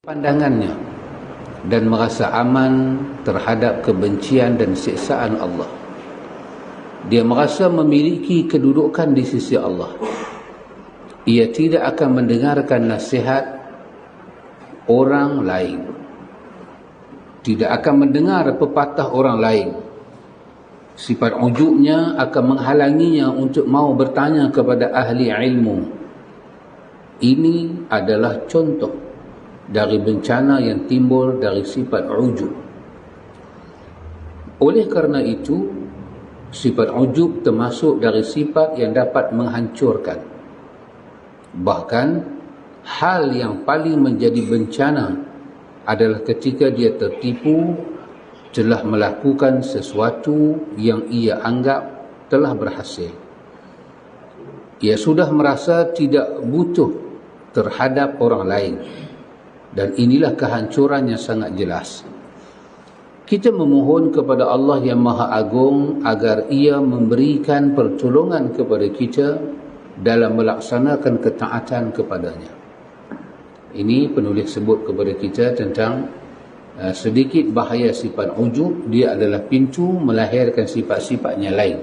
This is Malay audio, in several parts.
pandangannya dan merasa aman terhadap kebencian dan siksaan Allah. Dia merasa memiliki kedudukan di sisi Allah. Ia tidak akan mendengarkan nasihat orang lain, tidak akan mendengar pepatah orang lain. Sifat ujubnya akan menghalanginya untuk mau bertanya kepada ahli ilmu. Ini adalah contoh dari bencana yang timbul dari sifat ujub. Oleh kerana itu, sifat ujub termasuk dari sifat yang dapat menghancurkan. Bahkan, hal yang paling menjadi bencana adalah ketika dia tertipu telah melakukan sesuatu yang ia anggap telah berhasil. Ia sudah merasa tidak butuh terhadap orang lain. Dan inilah kehancuran yang sangat jelas. Kita memohon kepada Allah yang Maha Agung agar Ia memberikan pertolongan kepada kita dalam melaksanakan ketaatan kepadanya. Ini penulis sebut kepada kita tentang sedikit bahaya sifat ujub. Dia adalah pintu melahirkan sifat-sifatnya lain.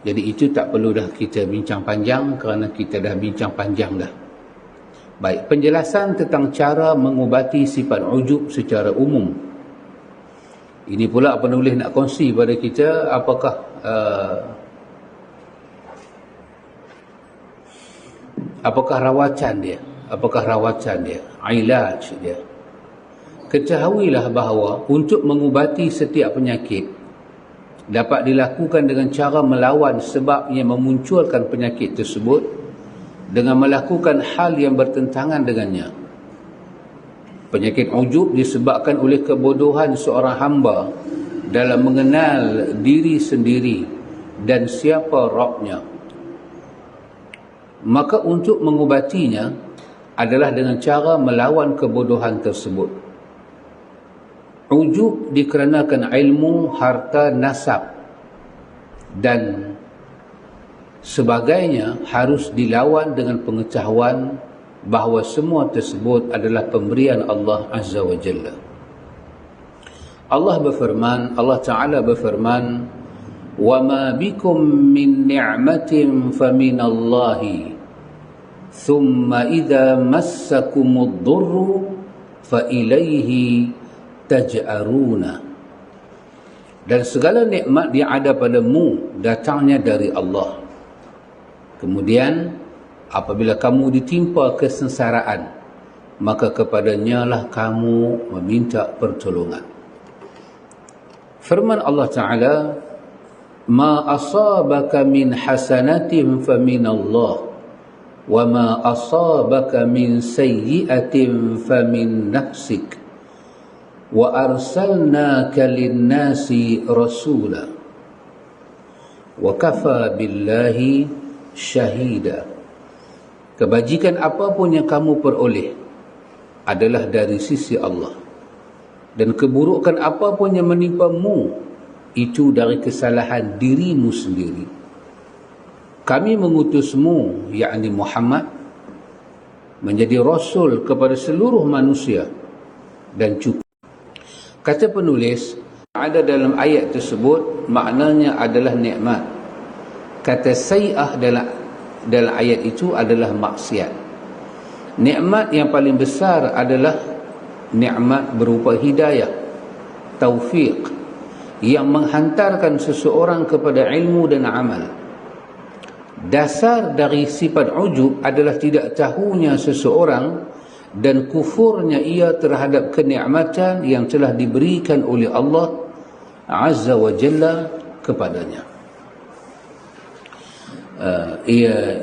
Jadi itu tak perlu dah kita bincang panjang kerana kita dah bincang panjang dah. Baik, penjelasan tentang cara mengubati sifat ujub secara umum. Ini pula penulis nak kongsi pada kita apakah rawatan dia, ilaj dia. Ketahuilah bahawa untuk mengubati setiap penyakit dapat dilakukan dengan cara melawan sebab yang memunculkan penyakit tersebut dengan melakukan hal yang bertentangan dengannya. Penyakit ujub disebabkan oleh kebodohan seorang hamba dalam mengenal diri sendiri dan siapa Rabbnya. Maka untuk mengubatinya adalah dengan cara melawan kebodohan tersebut. Ujub dikarenakan ilmu, harta, nasab dan sebagainya harus dilawan dengan pengetahuan bahawa semua tersebut adalah pemberian Allah Azza wa Jalla. Allah Ta'ala berfirman, وَمَا بِكُم مِّن نِعْمَةٍ فَمِنَ اللَّهِ ثُمَّ إِذَا مَسَّكُمُ الضُّرُّ فَإِلَيْهِ تَجْأَرُونَ. Dan segala nikmat yang ada padamu datangnya dari Allah. Kemudian apabila kamu ditimpa kesengsaraan, maka kepadanya lah kamu meminta pertolongan. Firman Allah Ta'ala, Ma asabaka min hasanatin famin Allah, wa ma asabaka min sayyiatin famin nafsik, wa arsalnaka linnasi rasula, wa kafa billahi syahida. Kebajikan apapun yang kamu peroleh adalah dari sisi Allah, dan keburukan apapun yang menimpamu itu dari kesalahan dirimu sendiri. Kami mengutusmu, yakni Muhammad, menjadi rasul kepada seluruh manusia dan cukup. Kata penulis, ada dalam ayat tersebut maknanya adalah nikmat. Kata sayyi'ah dalam ayat itu adalah maksiat. Nikmat yang paling besar adalah nikmat berupa hidayah, taufiq, yang menghantarkan seseorang kepada ilmu dan amal. Dasar dari sifat ujub adalah tidak tahunya seseorang dan kufurnya ia terhadap kenikmatan yang telah diberikan oleh Allah Azza wa Jalla kepadanya.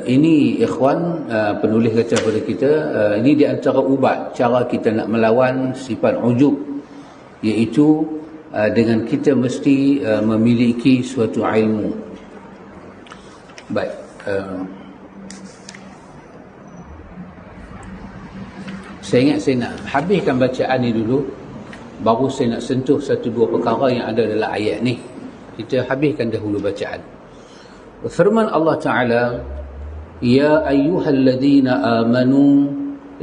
Ini ikhwan, penulis kata kepada kita, ini di antara ubat cara kita nak melawan sifat ujub, iaitu dengan kita mesti memiliki suatu ilmu. Baik, saya ingat saya nak habiskan bacaan ni dulu, baru saya nak sentuh satu dua perkara yang ada dalam ayat ni. Kita habiskan dahulu bacaan. Firman Allah Ta'ala, Ya ayyuhalladzina amanu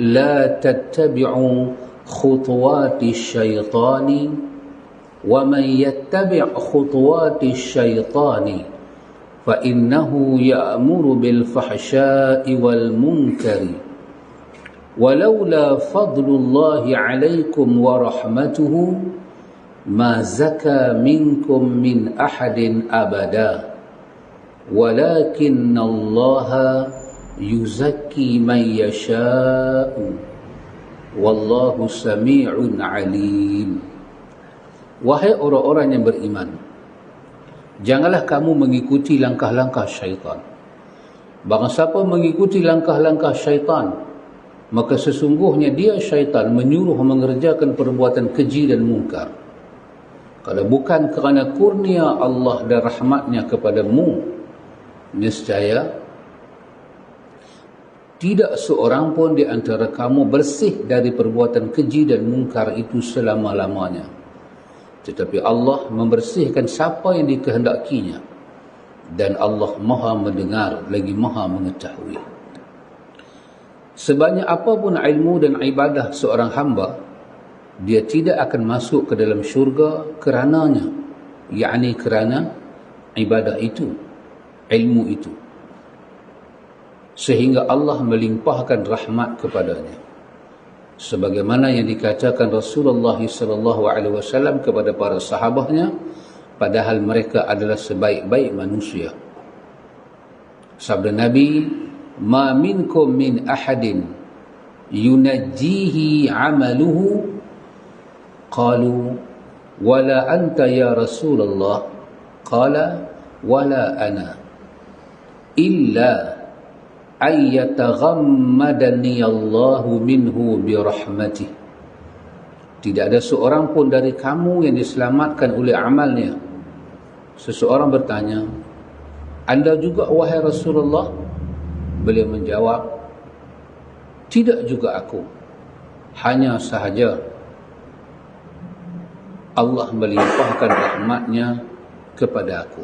la tattabi'u خطوات الشيطان ومن يتبع خطوات الشيطان فإنه يأمر بالفحشاء والمنكر ولولا فضل الله عليكم ورحمته ما زكى منكم من أحد أبدا ولكن الله يزكي من يشاء والله سميع عليم. Wahai orang-orang yang beriman, janganlah kamu mengikuti langkah-langkah syaitan. Barang siapa mengikuti langkah-langkah syaitan, maka sesungguhnya dia syaitan menyuruh mengerjakan perbuatan keji dan mungkar. Kalau bukan kerana kurnia Allah dan rahmatnya kepadamu, nescaya tidak seorang pun di antara kamu bersih dari perbuatan keji dan mungkar itu selama-lamanya. Tetapi Allah membersihkan siapa yang dikehendakinya, dan Allah Maha mendengar lagi Maha mengetahui. Sebanyak apapun ilmu dan ibadah seorang hamba, dia tidak akan masuk ke dalam syurga kerananya, yakni kerana ibadah itu, ilmu itu, sehingga Allah melimpahkan rahmat kepadanya. Sebagaimana yang dikatakan Rasulullah SAW kepada para sahabatnya, padahal mereka adalah sebaik-baik manusia. Sabda Nabi, "Ma minkum min ahadin yunajjihi 'amaluhu." Qalu, "Wala anta ya Rasulullah." Qala, "Wala ana." Illa ayyataghammadani Allahu minhu birahmatih. Tidak ada seorang pun dari kamu yang diselamatkan oleh amalnya. Seseorang bertanya, "Anda juga wahai Rasulullah?" Beliau menjawab, "Tidak juga aku. Hanya sahaja Allah melimpahkan rahmatnya kepada aku."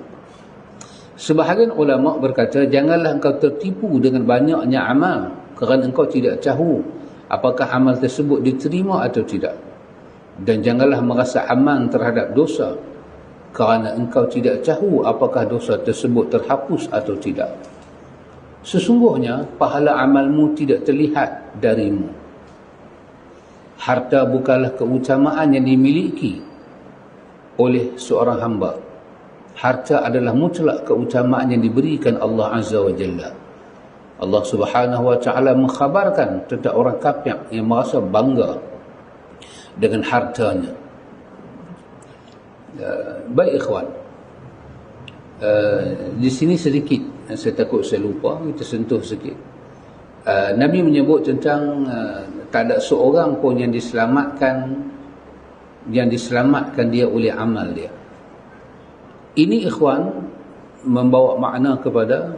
Sebahagian ulama berkata, janganlah engkau tertipu dengan banyaknya amal kerana engkau tidak tahu apakah amal tersebut diterima atau tidak. Dan janganlah merasa aman terhadap dosa kerana engkau tidak tahu apakah dosa tersebut terhapus atau tidak. Sesungguhnya pahala amalmu tidak terlihat darimu. Harta bukanlah keutamaan yang dimiliki oleh seorang hamba. Harta adalah mutlak keutamaan yang diberikan Allah Azza wa Jalla. Allah Subhanahu wa Ta'ala mengkhabarkan tentang orang kafir yang merasa bangga dengan hartanya. Baik ikhwan, di sini sedikit, saya takut saya lupa, kita sentuh sikit. Nabi menyebut tentang tak ada seorang pun yang diselamatkan dia oleh amal dia. Ini ikhwan membawa makna kepada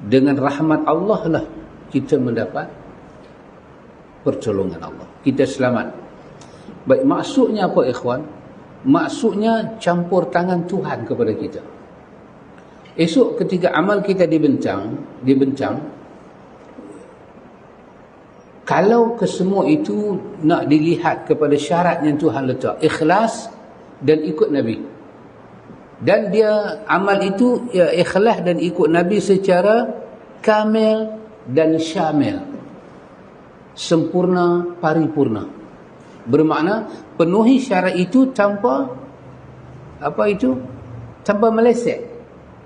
dengan rahmat Allah lah kita mendapat pertolongan Allah, kita selamat. Baik, maksudnya apa ikhwan? Maksudnya campur tangan Tuhan kepada kita. Esok ketika amal kita dibencang, kalau kesemua itu nak dilihat kepada syarat yang Tuhan letak, ikhlas dan ikut Nabi. Dan dia amal itu ya, ikhlas dan ikut Nabi secara kamil dan syamil, sempurna, paripurna. Bermakna penuhi syarat itu tanpa tanpa meleset.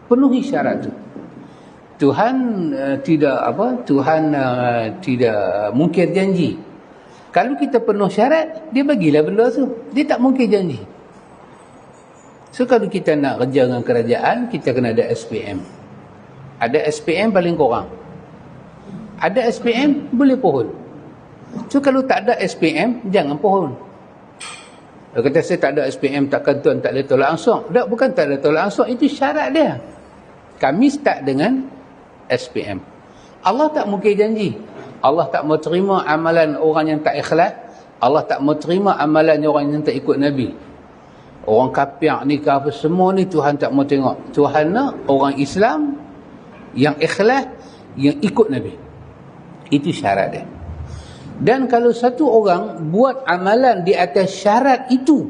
Penuhi syarat itu. Tuhan tidak mungkir janji. Kalau kita penuh syarat, dia bagilah benda tu. Dia tak mungkir janji. So kalau kita nak kerja dengan kerajaan, kita kena ada SPM. Ada SPM paling kurang. Ada SPM boleh pohon. So kalau tak ada SPM, jangan pohon. Kalau kata saya tak ada SPM, takkan tuan tak boleh tolak ansur. Tak, bukan tak ada tolak ansur, itu syarat dia. Kami start dengan SPM. Allah tak mungkin janji. Allah tak mau terima amalan orang yang tak ikhlas. Allah tak mau terima amalan orang yang tak ikut Nabi. Orang kafir ni ke apa semua ni Tuhan tak mau tengok. Tuhan nak orang Islam yang ikhlas, yang ikut Nabi. Itu syarat dia. Dan kalau satu orang buat amalan di atas syarat itu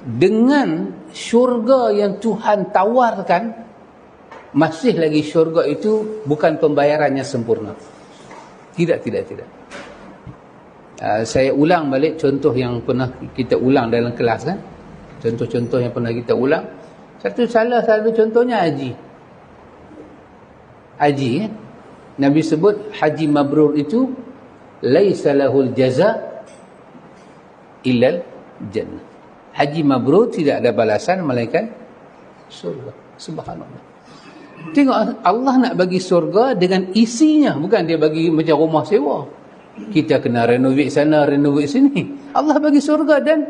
dengan syurga yang Tuhan tawarkan, masih lagi syurga itu bukan pembayaran yang sempurna. Tidak. Saya ulang balik contoh yang pernah kita ulang dalam kelas kan. Contoh-contoh yang pernah kita ulang. Salah satu contohnya haji. Haji, Nabi sebut haji mabrur itu laisa lahul jaza illal jannah. Haji mabrur tidak ada balasan melainkan surga. Subhanallah. Tengok, Allah nak bagi surga dengan isinya, bukan dia bagi macam rumah sewa. Kita kena renovate sana, renovate sini. Allah bagi surga dan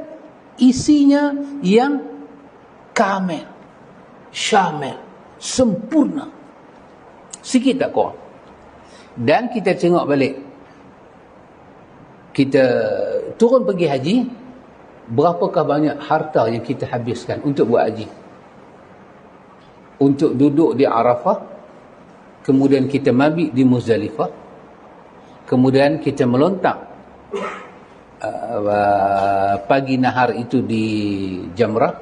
isinya yang kamil, syamil, sempurna. Sikit tak kurang. Dan kita tengok balik, kita turun pergi haji, berapakah banyak harta yang kita habiskan untuk buat haji? Untuk duduk di Arafah, kemudian kita mabit di Muzdalifah, kemudian kita melontak pagi nahar itu di Jamrah,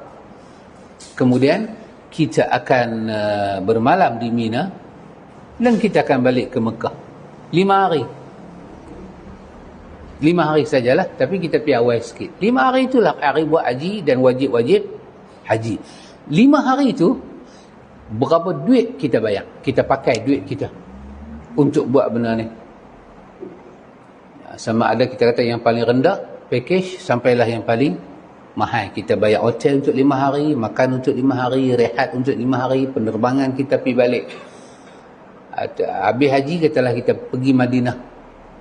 kemudian kita akan bermalam di Mina, dan kita akan balik ke Mekah 5 hari. 5 hari sajalah, tapi kita piawai sikit. 5 hari itulah hari buat haji dan wajib-wajib haji. 5 hari itu berapa duit kita bayar, kita pakai duit kita untuk buat benda ni. Sama ada kita kata yang paling rendah package, sampailah yang paling mahal. Kita bayar hotel untuk 5 hari, makan untuk 5 hari, rehat untuk 5 hari, penerbangan kita pergi balik. Habis haji katalah kita pergi Madinah,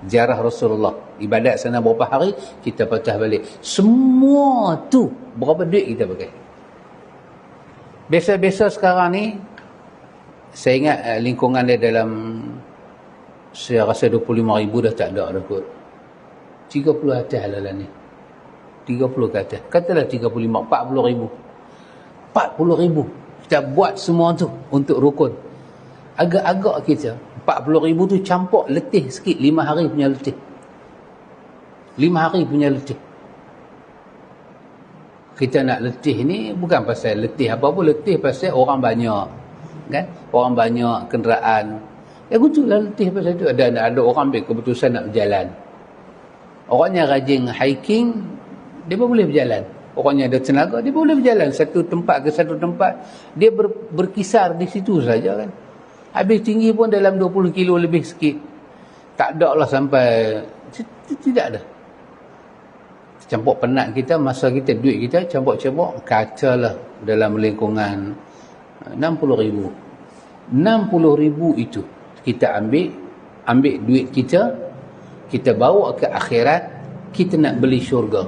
ziarah Rasulullah, ibadat sana berapa hari, kita patah balik. Semua tu berapa duit kita pakai. Biasa-biasa sekarang ni, saya ingat lingkungan dia dalam, saya rasa 25,000 dah tak ada kot. 30 atas lah ni. 30 ke atas. Katalah 35, 40,000. 40,000. Kita buat semua tu untuk rukun. Agak-agak kita, 40,000 tu campur letih sikit, 5 hari punya letih. 5 hari punya letih. Kita nak letih ni bukan pasal letih apa-apa, letih pasal orang banyak. Kan? Orang banyak, kenderaan. Betul lah letih pasal tu. Ada orang ambil keputusan nak berjalan. Orangnya rajin hiking, dia pun boleh berjalan. Orangnya ada tenaga, dia pun boleh berjalan satu tempat ke satu tempat. Dia berkisar di situ saja kan. Habis tinggi pun dalam 20 kilo lebih sikit. Tak ada lah sampai, tidak ada. Campur penat kita, masa kita, duit kita, campur-campur, kacau lah dalam lingkungan 60,000. 60,000 itu kita ambil duit kita, kita bawa ke akhirat, kita nak beli syurga.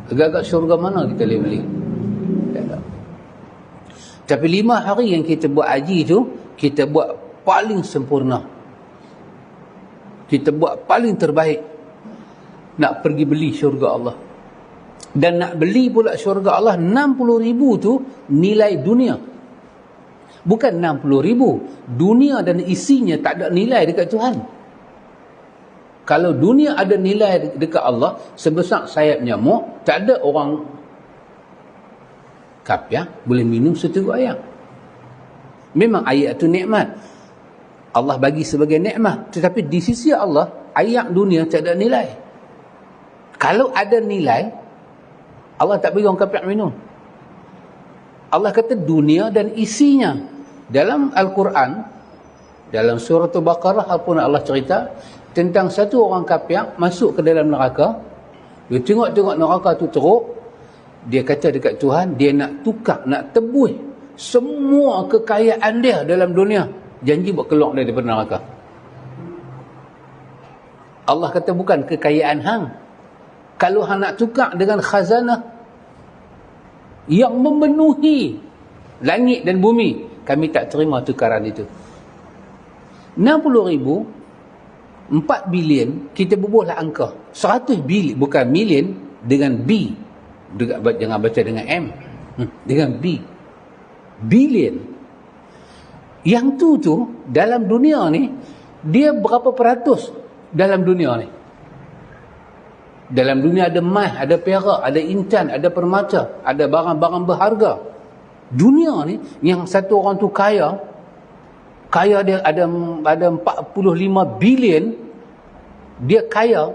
Agak-agak syurga mana kita boleh beli? Tak ada. Tapi 5 hari yang kita buat haji tu, kita buat paling sempurna. Kita buat paling terbaik. Nak pergi beli syurga Allah. Dan nak beli pula syurga Allah, 60,000 tu nilai dunia. Bukan 60,000. Dunia dan isinya tak ada nilai dekat Tuhan. Kalau dunia ada nilai dekat Allah, sebesar sayap nyamuk, tak ada orang kafir boleh minum seteguk air. Memang air itu nikmat. Allah bagi sebagai nikmat. Tetapi di sisi Allah, air dunia tak ada nilai. Kalau ada nilai, Allah tak bagi orang kafir minum. Allah kata dunia dan isinya. Dalam Al-Quran, dalam surah Al-Baqarah, apa Allah cerita tentang satu orang kafir masuk ke dalam neraka. Dia tengok-tengok neraka tu teruk. Dia kata dekat Tuhan, dia nak tukar, nak tebus semua kekayaan dia dalam dunia. Janji buat keluar daripada neraka. Allah kata bukan kekayaan hang. Kalau hang nak tukar dengan khazanah yang memenuhi langit dan bumi, kami tak terima tukaran itu. 60,000, 4 bilion, kita bubuhlah angka. 100 bilion, bukan million, dengan B. Jangan baca dengan M. Dengan B. Billion. Yang tu dalam dunia ni, dia berapa peratus dalam dunia ni. Dalam dunia ada emas, ada perak, ada intan, ada permata, ada barang-barang berharga. Dunia ni yang satu orang tu kaya dia ada 45 bilion, dia kaya,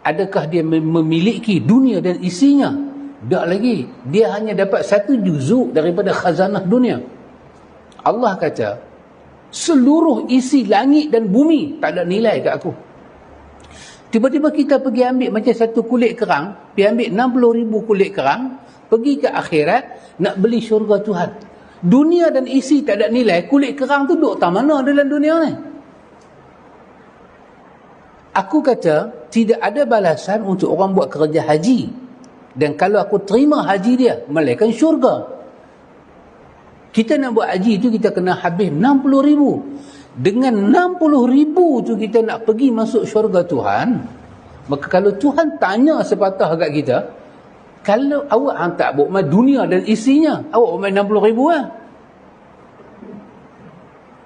adakah dia memiliki dunia dan isinya? Tak lagi. Dia hanya dapat satu juzuk daripada khazanah dunia. Allah kata, seluruh isi langit dan bumi tak ada nilai kat aku. Tiba-tiba kita pergi ambil macam satu kulit kerang, pergi ambil 60,000 kulit kerang, pergi ke akhirat, nak beli syurga Tuhan. Dunia dan isi tak ada nilai, kulit kerang tu duduk tak mana dalam dunia ni? Aku kata, tidak ada balasan untuk orang buat kerja haji. Dan kalau aku terima haji dia, malaikat syurga. Kita nak buat haji tu, kita kena habis 60,000. Dengan 60,000 tu kita nak pergi masuk syurga Tuhan. Maka kalau Tuhan tanya sepatah kat kita, kalau awak tak buat main dunia dan isinya, awak main 60,000 lah.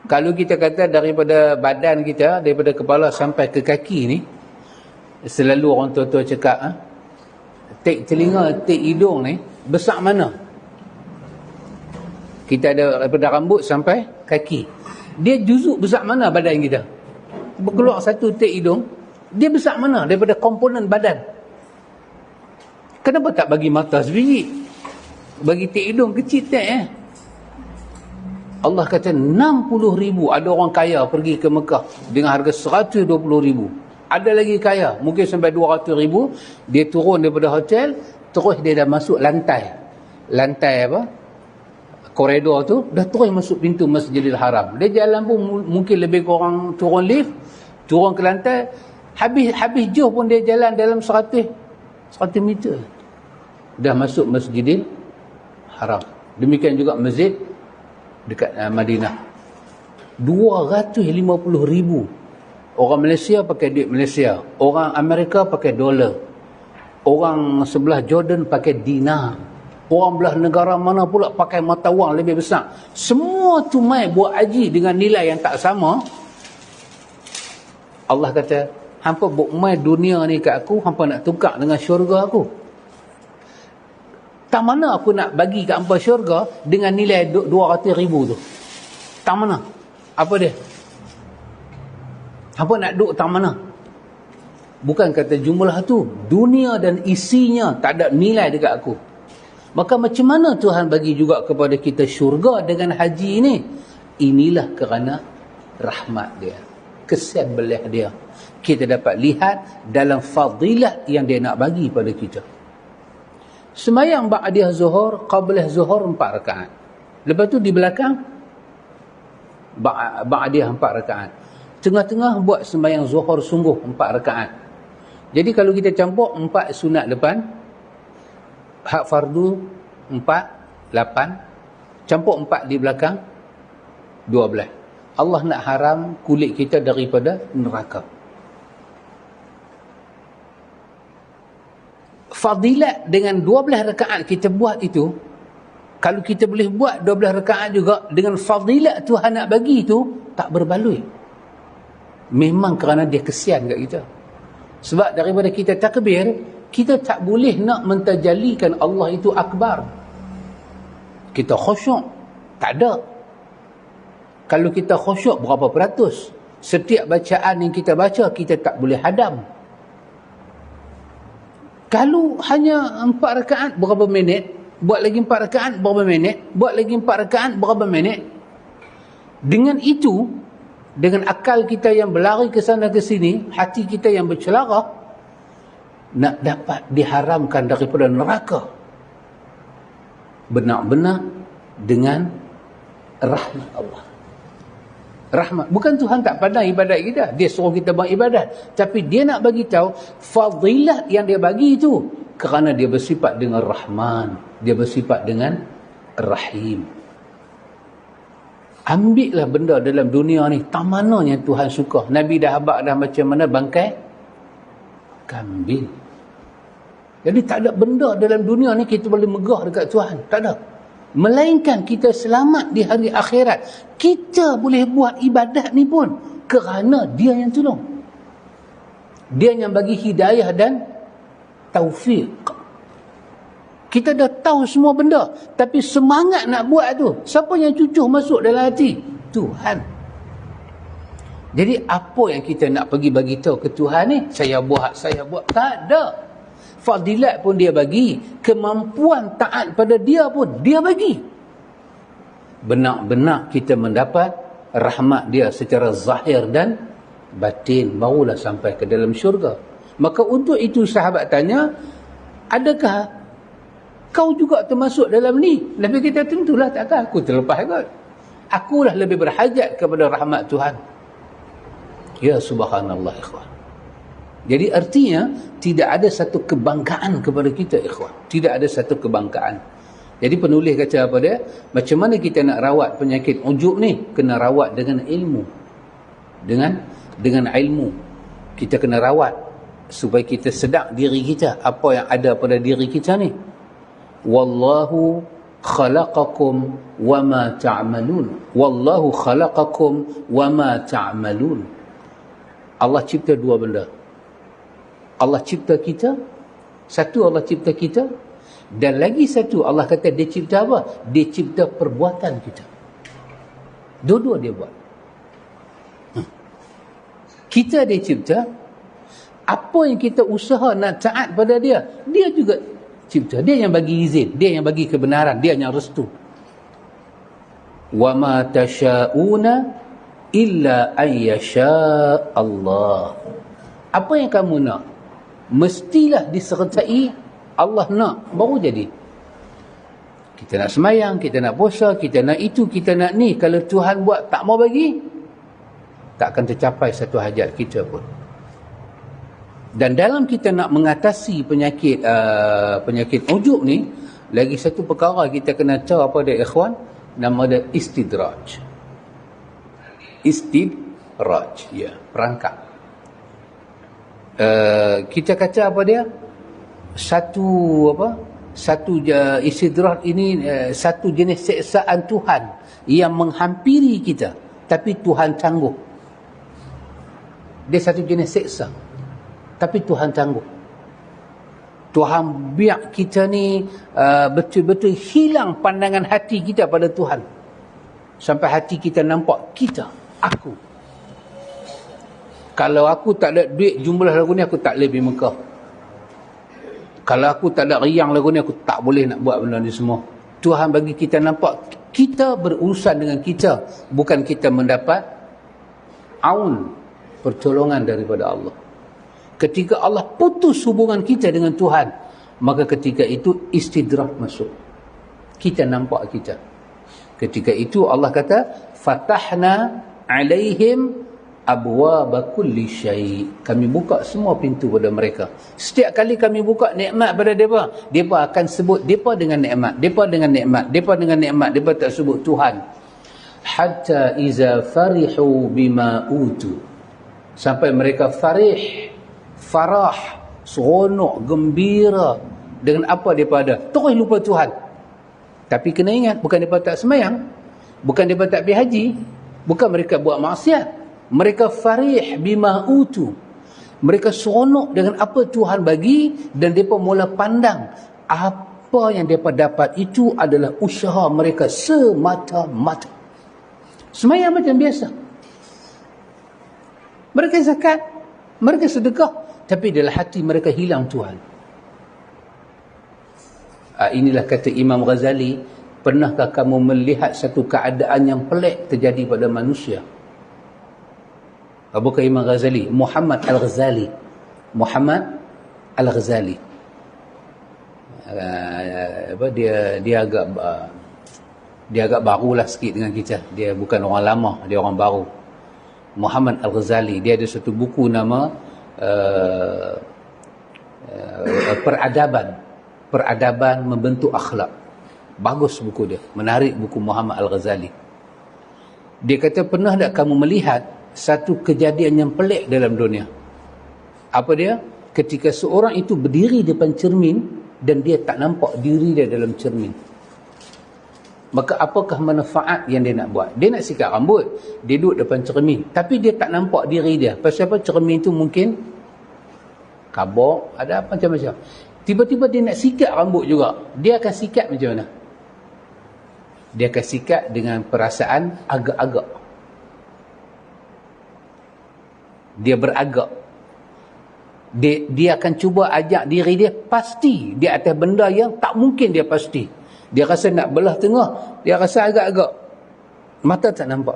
Kalau kita kata daripada badan kita, daripada kepala sampai ke kaki ni, selalu orang tua-tua cakap, tek telinga, tek hidung ni besar mana? Kita ada daripada rambut sampai kaki. Dia juzuk besar mana badan kita? Berkeluar satu tek hidung, dia besar mana daripada komponen badan? Kenapa tak bagi mata sebiji? Bagi tek hidung kecil tek Allah kata 60,000. Ada orang kaya pergi ke Mekah dengan harga 120,000. Ada lagi kaya, mungkin sampai 200,000. Dia turun daripada hotel, terus dia dah masuk lantai apa? Koridor tu, dah terus masuk pintu Masjidil Haram. Dia jalan pun mungkin lebih kurang turun lift, turun ke lantai, habis jauh pun dia jalan dalam 100 meter. Dah masuk Masjidil Haram. Demikian juga masjid dekat Madinah. 250,000. Orang Malaysia pakai duit Malaysia, orang Amerika pakai dolar, orang sebelah Jordan pakai dinar, orang belah negara mana pula pakai mata wang lebih besar. Semua tu mai buat haji dengan nilai yang tak sama. Allah kata, hampa buat mai dunia ni kat aku, hampa nak tukar dengan syurga aku. Tak mana aku nak bagi kat hampa syurga dengan nilai 200,000 tu? Tak mana? Apa dia? Hampa nak duduk tak mana? Bukan kata jumlah tu, dunia dan isinya tak ada nilai dekat aku. Maka macam mana Tuhan bagi juga kepada kita syurga dengan haji ini? Inilah kerana rahmat dia, kesian belah dia. Kita dapat lihat dalam fadilah yang dia nak bagi pada kita. Semayang ba'diyah zuhur, qablah zuhur 4 rakaat. Lepas tu di belakang ba'diyah 4 rakaat. Tengah-tengah buat semayang zuhur sungguh 4 rakaat. Jadi kalau kita campur 4 sunat depan, hak fardu 4, 8, campur 4 di belakang, 12. Allah nak haram kulit kita daripada neraka. Fadilat dengan 12 rakaat kita buat itu, kalau kita boleh buat 12 rakaat juga dengan fadilat Tuhan nak bagi itu, tak berbaloi. Memang kerana dia kesian kat kita. Sebab daripada kita takbir, kita tak boleh nak mentajalikan Allah itu akbar. Kita khusyuk, tak ada. Kalau kita khusyuk berapa peratus? Setiap bacaan yang kita baca, kita tak boleh hadam. Kalau hanya 4 rakaat berapa minit, buat lagi 4 rakaat berapa minit, buat lagi 4 rakaat berapa minit. Dengan itu, dengan akal kita yang berlari ke sana ke sini, hati kita yang bercelarah, nak dapat diharamkan daripada neraka, benar-benar dengan rahmat Allah. Rahmat. Bukan Tuhan tak pandang ibadat kita, dia suruh kita beribadat, tapi dia nak bagi tahu fadilat yang dia bagi itu kerana dia bersifat dengan Rahman, dia bersifat dengan Rahim. Ambillah benda dalam dunia ni, tak mana yang Tuhan suka. Nabi dah habak dah macam mana bangkai kambing. Jadi tak ada benda dalam dunia ni kita boleh megah dekat Tuhan, tak ada. Melainkan kita selamat di hari akhirat. Kita boleh buat ibadat ni pun kerana dia yang tolong. Dia yang bagi hidayah dan taufik. Kita dah tahu semua benda, tapi semangat nak buat tu, siapa yang cucuh masuk dalam hati? Tuhan. Jadi apa yang kita nak pergi bagi tahu ke Tuhan ni? Saya buat. Tak ada. Fadilat pun dia bagi, kemampuan taat pada dia pun dia bagi. Benar-benar kita mendapat rahmat dia secara zahir dan batin, barulah sampai ke dalam syurga. Maka untuk itu sahabat tanya, adakah kau juga termasuk dalam ni? Nabi kita tentulah takkan aku terlepas kot. Akulah lebih berhajat kepada rahmat Tuhan. Ya subhanallah ikhwan. Jadi artinya tidak ada satu kebanggaan kepada kita ikhwan. Tidak ada satu kebanggaan. Jadi penulis kata apa dia? Macam mana kita nak rawat penyakit ujub ni? Kena rawat dengan ilmu. Dengan ilmu. Kita kena rawat supaya kita sedar diri kita, apa yang ada pada diri kita ni. Wallahu khalaqakum wama ta'malun. Wallahu khalaqakum wama ta'malun. Allah cipta dua benda. Allah cipta kita. Satu, Allah cipta kita. Dan lagi satu, Allah kata dia cipta apa? Dia cipta perbuatan kita. Dua-dua dia buat. Kita dia cipta. Apa yang kita usaha nak taat pada dia, dia juga cipta. Dia yang bagi izin, dia yang bagi kebenaran, dia yang restu. Wa ma tasha'una illa an yasha Allah. Apa yang kamu nak, mestilah disertai Allah nak, baru jadi. Kita nak semayang, kita nak puasa, kita nak itu, kita nak ni. Kalau Tuhan buat tak mau bagi, tak akan tercapai satu hajat kita pun. Dan dalam kita nak mengatasi penyakit ujub ni, lagi satu perkara kita kena tahu apa dia ikhwan, nama dia istidraj. Istidraj, ya, perangkap. Kita kata apa dia? Satu istidraj ini satu jenis siksaan Tuhan yang menghampiri kita, tapi Tuhan tangguh. Dia satu jenis siksa, tapi Tuhan tangguh. Tuhan biar kita ni betul-betul hilang pandangan hati kita pada Tuhan, sampai hati kita nampak kita, aku. Kalau aku tak ada duit jumlah lagu ni, aku tak boleh pergi Mekah. Kalau aku tak ada riang lagu ni, aku tak boleh nak buat benda ni semua. Tuhan bagi kita nampak kita berurusan dengan kita, bukan kita mendapat aun, pertolongan daripada Allah. Ketika Allah putus hubungan kita dengan Tuhan, maka ketika itu istidraj masuk. Kita nampak kita. Ketika itu Allah kata, fatahna alaihim abwaaba kulli syai'. Kami buka semua pintu pada mereka. Setiap kali kami buka nikmat pada mereka, mereka akan sebut mereka dengan nikmat, mereka dengan nikmat, mereka dengan nikmat, mereka tak sebut Tuhan. Hatta iza farihu bima utu. Sampai mereka farah, seronok, gembira dengan apa mereka ada, terus lupa Tuhan. Tapi kena ingat, bukan mereka tak semayang, bukan mereka tak pergi haji, bukan mereka buat maksiat. Mereka farih bima utu. Mereka seronok dengan apa Tuhan bagi, dan mereka mula pandang apa yang mereka dapat itu adalah usaha mereka semata-mata. Semayang macam biasa, mereka zakat, mereka sedekah, tapi dalam hati mereka hilang Tuhan. Inilah kata Imam Ghazali, pernahkah kamu melihat satu keadaan yang pelik terjadi pada manusia? Bukan Imam Ghazali, Muhammad Al-Ghazali. Muhammad Al-Ghazali. Dia agak barulah sikit dengan kita. Dia bukan orang lama, dia orang baru. Muhammad Al-Ghazali, dia ada satu buku nama Peradaban Membentuk Akhlak. Bagus buku dia, menarik buku Muhammad Al-Ghazali. Dia kata, pernah tak kamu melihat satu kejadian yang pelik dalam dunia? Apa dia? Ketika seorang itu berdiri depan cermin dan dia tak nampak diri dia dalam cermin. Maka apakah manfaat yang dia nak buat? Dia nak sikat rambut, dia duduk depan cermin, tapi dia tak nampak diri dia. Pasal apa? Cermin itu mungkin kabok, ada apa macam-macam. Tiba-tiba dia nak sikat rambut juga. Dia akan sikat macam mana? Dia akan sikat dengan perasaan agak-agak. Dia beragak. Dia akan cuba ajak diri dia pasti di atas benda yang tak mungkin dia pasti. Dia rasa nak belah tengah, dia rasa agak-agak. Mata tak nampak.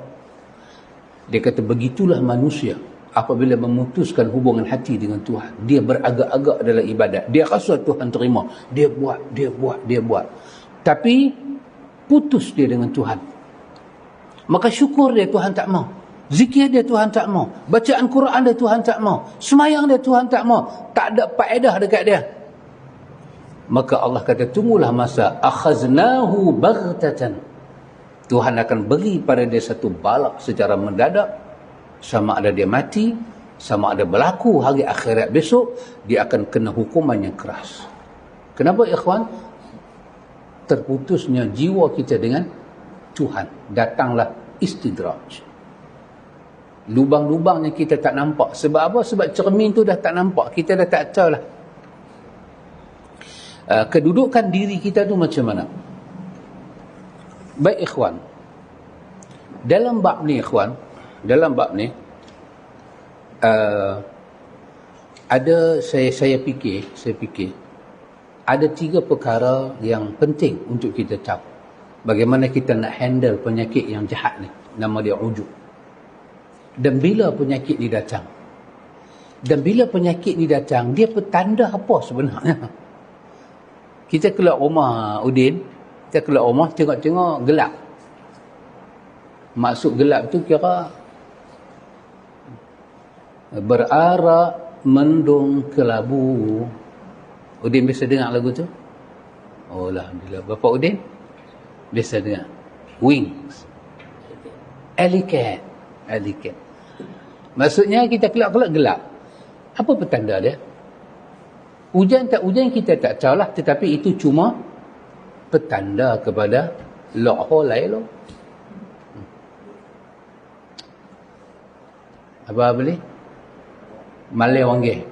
Dia kata begitulah manusia apabila memutuskan hubungan hati dengan Tuhan. Dia beragak-agak dalam ibadat. Dia rasa Tuhan terima. Dia buat. Tapi putus dia dengan Tuhan. Maka syukur dia Tuhan tak mau. Zikir dia Tuhan tak mau. Bacaan Quran dia Tuhan tak mau. Semayang dia Tuhan tak mau. Tak ada faedah dekat dia. Maka Allah kata, tunggulah masa akhaznahu baghtatan. Tuhan akan beri pada dia satu balak secara mendadak. Sama ada dia mati, sama ada berlaku hari akhirat besok, dia akan kena hukuman yang keras. Kenapa ikhwan? Terputusnya jiwa kita dengan Tuhan. Datanglah istidraj. Lubang-lubang yang kita tak nampak. Sebab apa? Sebab cermin tu dah tak nampak. Kita dah tak tahu lah. Kedudukan diri kita tu macam mana? Baik ikhwan. Dalam bab ni ikhwan, ada saya fikir ada 3 perkara yang penting untuk kita tahu. Bagaimana kita nak handle penyakit yang jahat ni. Nama dia ujub. Dan bila penyakit ni datang? Dia petanda apa sebenarnya? Kita keluar rumah Udin, kita keluar rumah tengok-tengok gelap. Maksud gelap tu kira berarak mendung kelabu. Udin biasa dengar lagu tu? Oh alhamdulillah. Bapak Udin biasa dengar. Wings. Alicat. Maksudnya kita kelak-kelak gelap. Apa petanda dia? Hujan tak hujan kita tak tahulah, tetapi itu cuma petanda kepada lohho lailo. Apa boleh? Malai wanggih.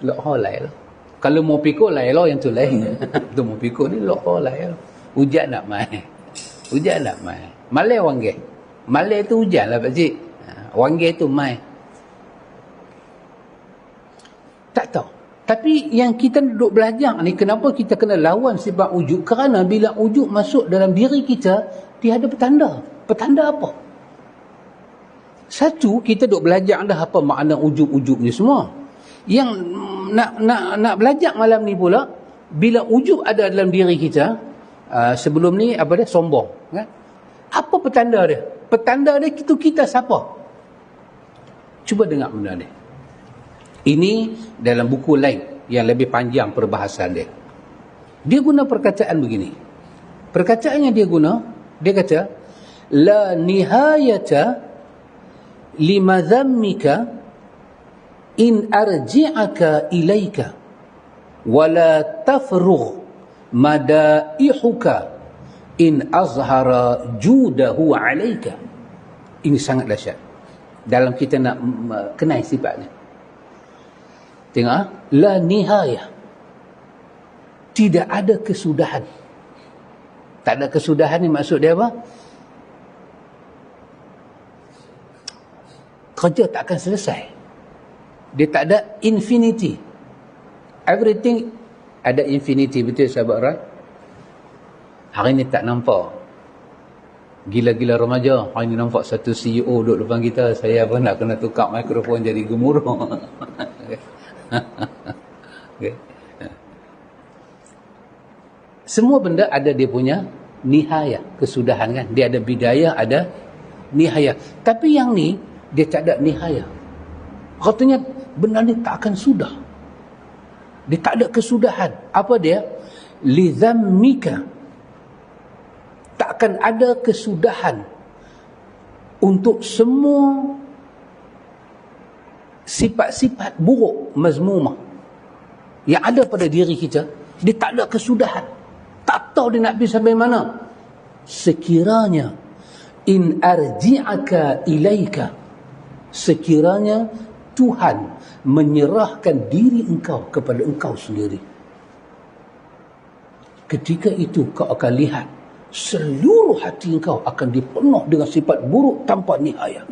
Lohho lailo. Kalau mau pikul lailo yang tu lain. Tu mau pikul ni lohho lailo. Hujan nak mai. Malai wanggih. Malai tu hujan lah pakcik. Wanggih tu mai. Tak tahu. Tapi yang kita duduk belajar ni, kenapa kita kena lawan sifat ujub? Kerana bila ujub masuk dalam diri kita, dia ada petanda. Petanda apa? Satu, kita duduk belajar dah apa makna ujub-ujub ni semua. Yang nak belajar malam ni pula, bila ujub ada dalam diri kita, sebelum ni apa dia? Sombong. Kan? Apa petanda dia? Petanda dia itu kita siapa? Cuba dengar benda ni. Ini dalam buku lain yang lebih panjang perbahasan dia. Dia guna perkataan begini. Perkataan yang dia guna, dia kata, la nihayata limadhammika in arji'aka ilaika wala tafrugh madaihuka in azhara judahu alaika. Ini sangat dahsyat dalam kita nak kenal sifat ni. Tengok, la nihayah. Tidak ada kesudahan. Tak ada kesudahan ni maksud dia apa? Kerja tak akan selesai. Dia tak ada infinity. Everything ada infinity. Betul sahabat Ran? Hari ni tak nampak. Gila-gila remaja. Hari ni nampak satu CEO duduk depan kita. Saya pun nak kena tukar mikrofon jadi gemuruh. Okay. Semua benda ada dia punya nihayah, kesudahan kan. Dia ada bidayah, ada nihayah. Tapi yang ni dia tak ada nihayah. Katanya benda ni tak akan sudah. Dia tak ada kesudahan. Apa dia? Lidhammika. Tak akan ada kesudahan untuk semua sifat-sifat buruk mazmumah yang ada pada diri kita. Dia tak ada kesudahan. Tak tahu dia nak pergi sampai mana. Sekiranya in arji'aka ilaika, sekiranya Tuhan menyerahkan diri engkau kepada engkau sendiri. Ketika itu kau akan lihat seluruh hati engkau akan dipenuh dengan sifat buruk tanpa nihayah.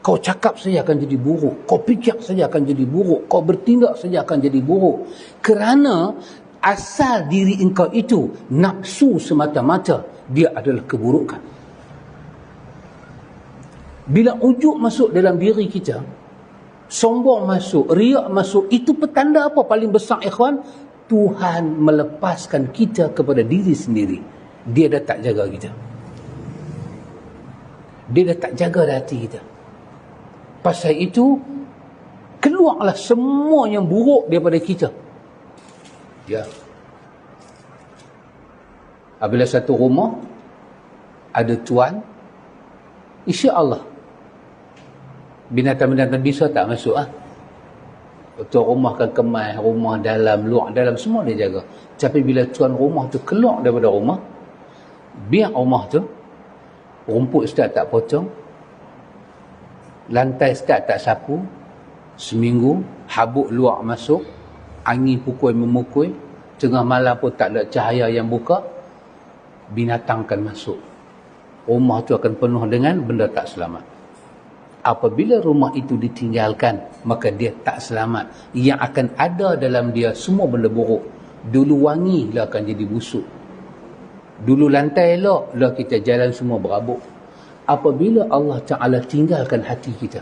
Kau cakap saja akan jadi buruk, kau fikir saja akan jadi buruk, kau bertindak saja akan jadi buruk. Kerana asal diri engkau itu nafsu semata-mata, dia adalah keburukan. Bila ujub masuk dalam diri kita, sombong masuk, riak masuk, itu petanda apa paling besar, ikhwan? Tuhan melepaskan kita kepada diri sendiri. Dia dah tak jaga kita. Dia dah tak jaga hati kita. Pasal itu, keluarlah semua yang buruk daripada kita. Ya. Apabila satu rumah ada tuan, insya-Allah binatang-binatang bisa tak masuk ah. Tuan rumah akan kemas, rumah dalam, luar dalam semua dia jaga. Tapi bila tuan rumah tu keluar daripada rumah, biar rumah tu rumput start tak potong, lantai start tak sapu, seminggu habuk luar masuk, angin pukul memukul, tengah malam pun tak ada cahaya yang buka, binatang akan masuk. Rumah tu akan penuh dengan benda tak selamat. Apabila rumah itu ditinggalkan, maka dia tak selamat. Yang akan ada dalam dia semua benda buruk. Dulu wangi lah akan jadi busuk. Dulu lantai elok lah kita jalan semua berabuk. Apabila Allah Ta'ala tinggalkan hati kita,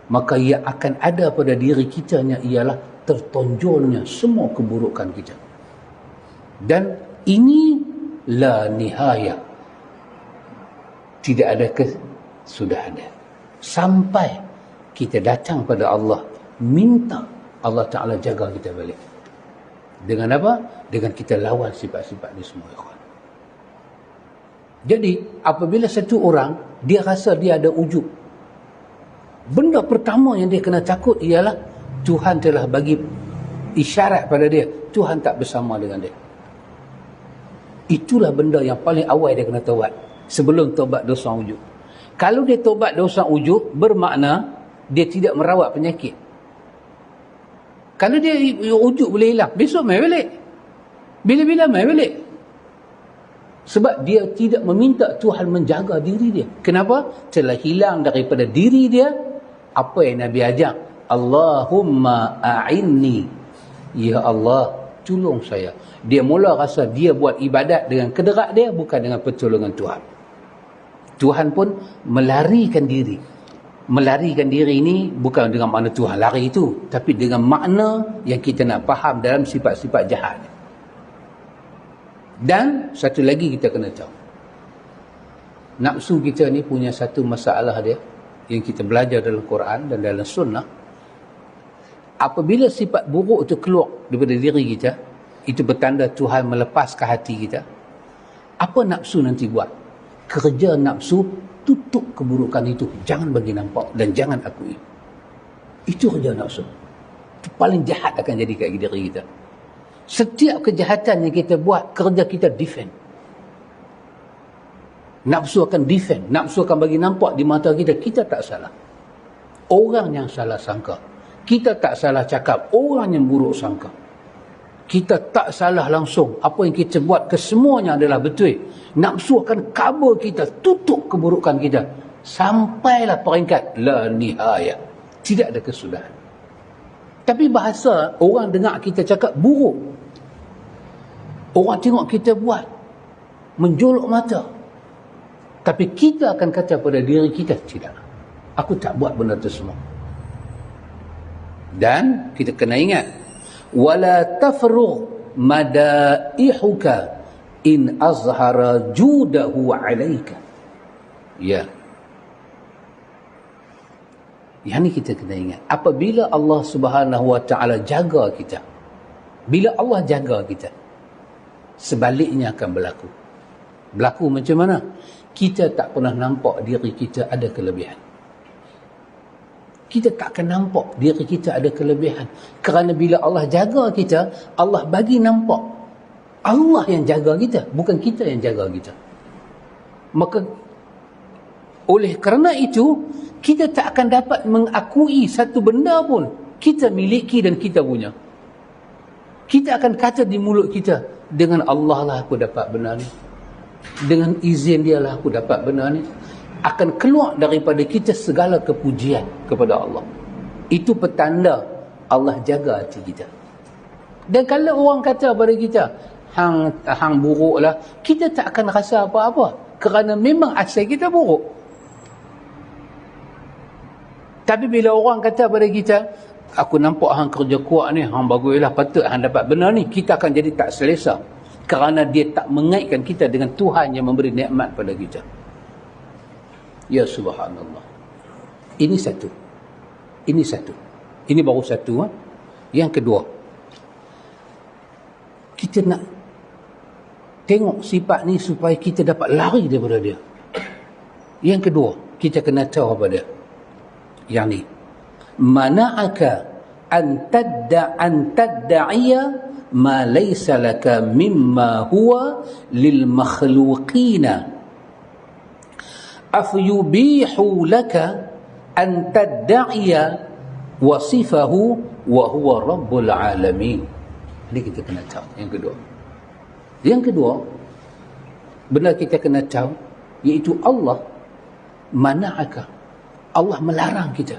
maka yang akan ada pada diri kitanya ialah tertonjolnya semua keburukan kita. Dan ini la nihaya. Tidak ada kesudahan. Sampai kita datang pada Allah, minta Allah Ta'ala jaga kita balik. Dengan apa? Dengan kita lawan sifat-sifat ni semua. Jadi, apabila satu orang, dia rasa dia ada ujub, benda pertama yang dia kena takut ialah Tuhan telah bagi isyarat pada dia, Tuhan tak bersama dengan dia. Itulah benda yang paling awal dia kena taubat, sebelum taubat dosa ujub. Kalau dia taubat dosa ujub, bermakna dia tidak merawat penyakit. Kalau dia ujub boleh hilang, besok mai balik. Bila-bila mai balik. Sebab dia tidak meminta Tuhan menjaga diri dia. Kenapa? Telah hilang daripada diri dia apa yang Nabi ajak. Allahumma a'inni. Ya Allah, tolong saya. Dia mula rasa dia buat ibadat dengan kederak dia, bukan dengan pertolongan Tuhan. Tuhan pun melarikan diri. Melarikan diri ini bukan dengan makna Tuhan lari itu, tapi dengan makna yang kita nak faham dalam sifat-sifat jahat. Dan satu lagi kita kena tahu, nafsu kita ni punya satu masalah dia yang kita belajar dalam Quran dan dalam sunnah. Apabila sifat buruk itu keluar daripada diri kita, itu bertanda Tuhan melepaskan hati kita. Apa nafsu nanti buat? Kerja nafsu, tutup keburukan itu, jangan bagi nampak dan jangan akui. Itu kerja nafsu. Itu paling jahat akan jadi kat diri kita. Setiap kejahatan yang kita buat, kerja kita defend. Nafsu akan defend, nafsu akan bagi nampak di mata kita, kita tak salah. Orang yang salah sangka. Kita tak salah cakap, orang yang buruk sangka. Kita tak salah langsung. Apa yang kita buat kesemuanya adalah betul. Nafsu akan cover kita, tutup keburukan kita. Sampailah peringkat la nihaya. Tidak ada kesudahan. Tapi bahasa orang dengar kita cakap buruk. Orang tengok kita buat, menjolok mata. Tapi kita akan kata pada diri kita, tidak. Aku tak buat benda itu semua. Dan kita kena ingat, wala tafrugh madaihuka in azhara judahu alaika. Ya. Yang ni kita kena ingat. Apabila Allah Subhanahu Wa Taala jaga kita, bila Allah jaga kita, sebaliknya akan berlaku. Berlaku macam mana? Kita tak pernah nampak diri kita ada kelebihan. Kita tak akan nampak diri kita ada kelebihan. Kerana bila Allah jaga kita, Allah bagi nampak Allah yang jaga kita, bukan kita yang jaga kita. Maka Oleh kerana itu, kita tak akan dapat mengakui satu benda pun kita miliki dan kita punya. Kita akan kata di mulut kita, dengan Allah lah aku dapat benda ni, dengan izin dia lah aku dapat benda ni. Akan keluar daripada kita segala kepujian kepada Allah. Itu petanda Allah jaga hati kita. Dan kalau orang kata pada kita, hang buruk lah, kita tak akan rasa apa-apa, kerana memang asal kita buruk. Tapi bila orang kata pada kita, aku nampak hang kerja kuat ni, hang baguslah, patut hang dapat benda ni, kita akan jadi tak selesa, kerana dia tak mengaitkan kita dengan Tuhan yang memberi nikmat pada kita. Ya subhanallah. Ini satu. Ini baru satu. Yang kedua, kita nak tengok sifat ni supaya kita dapat lari daripada dia. Yang kedua, kita kena tahu apa dia. Yang ni, mana'aka an tadda'iya ma laysa laka mimma huwa lil makhluqina afyubihu laka an tadda'iya wasifahu wa huwa rabbul alamin. Ini kita kena tahu. Yang kedua, benar kita kena tahu, iaitu Allah mana'aka, Allah melarang kita.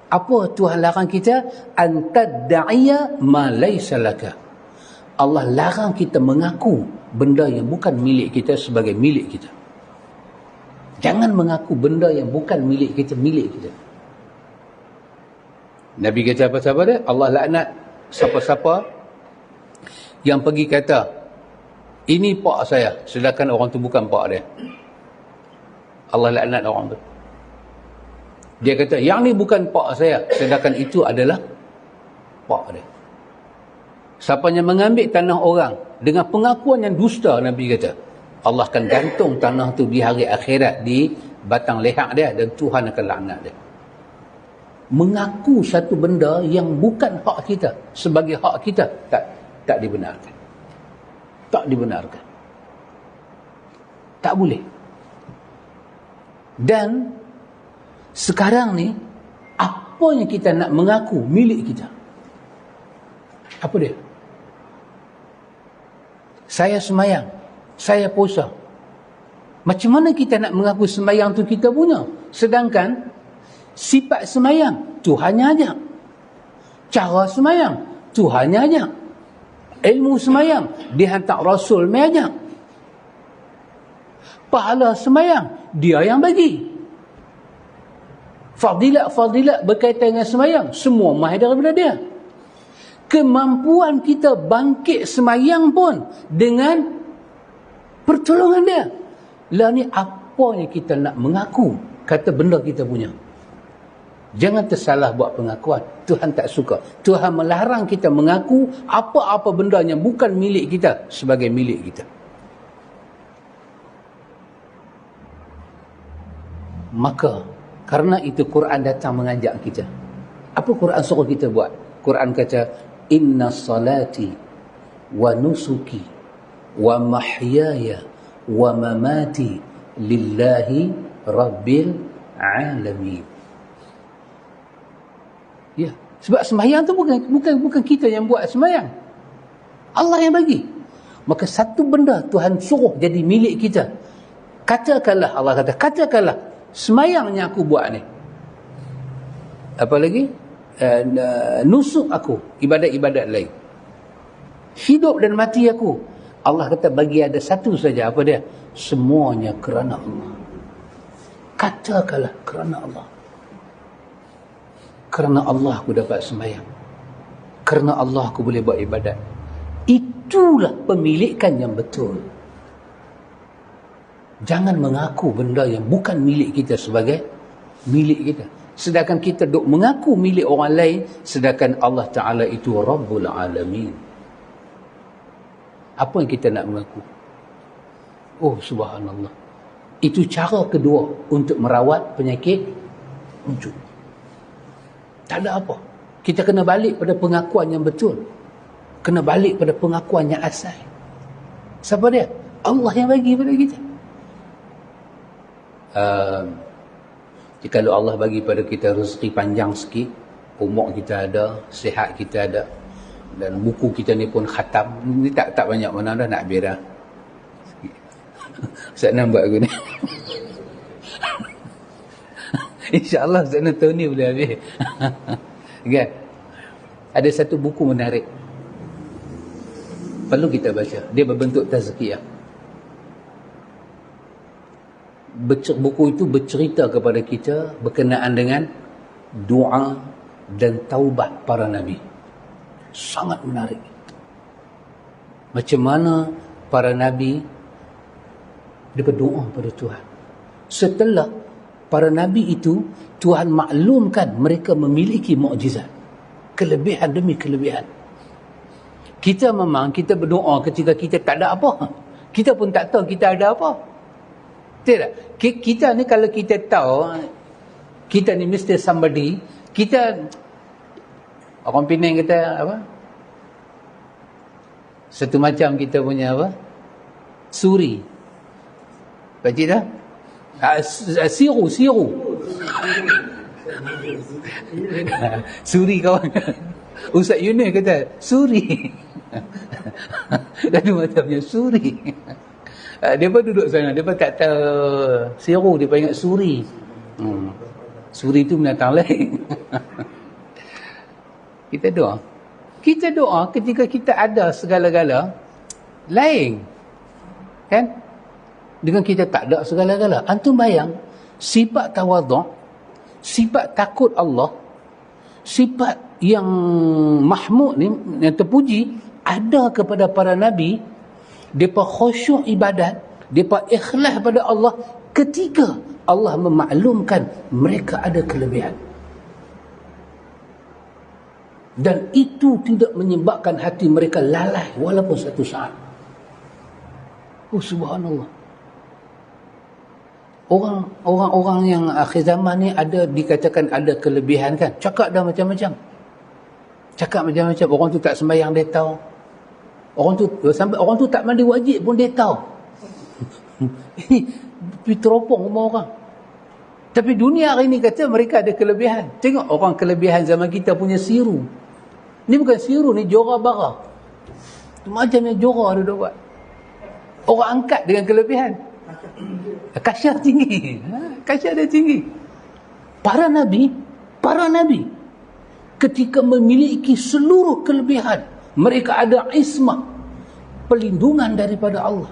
Apa Tuhan larang kita? An tadda'iya ma laysa laka. Allah larang kita mengaku benda yang bukan milik kita sebagai milik kita. Jangan mengaku benda yang bukan milik kita, milik kita. Nabi kata apa-apa dia? Allah laknat siapa-siapa yang pergi kata, ini pak saya, sedangkan orang tu bukan pak dia. Allah laknat orang tu. Dia kata, yang ni bukan pak saya, sedangkan itu adalah pak dia. Siapa yang mengambil tanah orang dengan pengakuan yang dusta, Nabi kata, Allah akan gantung tanah tu di hari akhirat di batang leher dia, dan Tuhan akan laknat dia. Mengaku satu benda yang bukan hak kita sebagai hak kita, tak dibenarkan. Tak dibenarkan. Tak boleh. Dan sekarang ni, apa yang kita nak mengaku milik kita? Apa dia? Saya semayang, saya puasa. Macam mana kita nak mengaku semayang tu kita punya? Sedangkan sifat semayang Tuhan yang ajak. Cara semayang Tuhan yang ajak. Ilmu semayang dihantar Rasul yang ajak. Pahala semayang dia yang bagi. Fadilat berkaitan dengan semayang semua mahir daripada dia. Kemampuan kita bangkit semayang pun dengan pertolongan dia. Lah ni apa yang kita nak mengaku kata benda kita punya. Jangan tersalah buat pengakuan. Tuhan tak suka. Tuhan melarang kita mengaku apa-apa benda yang bukan milik kita sebagai milik kita. Maka karena itu Quran datang mengajak kita. Apa Quran suruh kita buat? Quran kata, inna salati wa nusuki wa mahyaya wa mamati lillahi rabbil alamin. Ya, sebab sembahyang tu bukan kita yang buat sembahyang. Allah yang bagi. Maka satu benda Tuhan suruh jadi milik kita. Katakanlah, Allah kata, katakanlah sembahyang yang aku buat ni. Apa lagi? Nusuk aku, ibadat-ibadat lain. Hidup dan mati aku, Allah kata bagi ada satu saja. Apa dia? Semuanya kerana Allah. Katakanlah kerana Allah. Kerana Allah aku dapat sembahyang. Kerana Allah aku boleh buat ibadat. Itulah pemilikan yang betul. Jangan mengaku benda yang bukan milik kita sebagai milik kita. Sedangkan kita duk mengaku milik orang lain, sedangkan Allah Ta'ala itu Rabbul Alamin. Apa yang kita nak mengaku? Oh subhanallah. Itu cara kedua untuk merawat penyakit ujub. Tak ada apa. Kita kena balik pada pengakuan yang betul. Kena balik pada pengakuan yang asal. Siapa dia? Allah yang bagi pada kita. Kalau Allah bagi pada kita rezeki panjang sikit, umur kita ada, sihat kita ada, dan buku kita ni pun khatam, ni tak banyak mana dah nak habis dah. Ustaz nampak aku ni. InsyaAllah Ustaz nak tahu ni boleh habis. Kan? Ada satu buku menarik, perlu kita baca. Dia berbentuk tazkiyah. Buku itu bercerita kepada kita berkenaan dengan doa dan taubat para Nabi. Sangat menarik. Macam mana para Nabi dia berdoa pada Tuhan. Setelah para Nabi itu, Tuhan maklumkan mereka memiliki mukjizat. Kelebihan demi kelebihan. Kita memang, kita berdoa ketika kita tak ada apa. Kita pun tak tahu kita ada apa. Tidak. Kita ni kalau kita tahu, kita ni Mr. Somebody, kita, orang Penang kata apa? Satu macam kita punya apa? Suri. Baca dah? Siru. Suri kawan. Ustaz Yunus kata, suri. Lalu macamnya suri. Dia pun duduk sana, dia pun tak tahu siru, dia pun ingat suri. Suri itu binatang lain. Kita doa ketika kita ada segala-gala lain. Kan? Dengan kita tak ada segala-gala. Antum bayang, sifat tawaduk, sifat takut Allah, sifat yang mahmud ni, yang terpuji, ada kepada para Nabi. Mereka khusyuk ibadat, mereka ikhlas pada Allah ketika Allah memaklumkan mereka ada kelebihan. Dan itu tidak menyebabkan hati mereka lalai walaupun satu saat. Oh subhanallah. Orang-orang yang akhir zaman ni ada, dikatakan ada kelebihan kan. Cakap dah macam-macam. Orang tu tak sembahyang dia tahu. Sampai orang tu tak mandi wajib pun dia tahu. Pergi teropong rumah orang. Tapi dunia hari ni kata mereka ada kelebihan. Tengok orang kelebihan zaman kita punya siru. Ni bukan siru, ni jora bara. Macamnya jora dia buat. Orang angkat dengan kelebihan. Kasyaf tinggi. Kasyaf dia tinggi. Para Nabi ketika memiliki seluruh kelebihan, mereka ada ismah, pelindungan daripada Allah.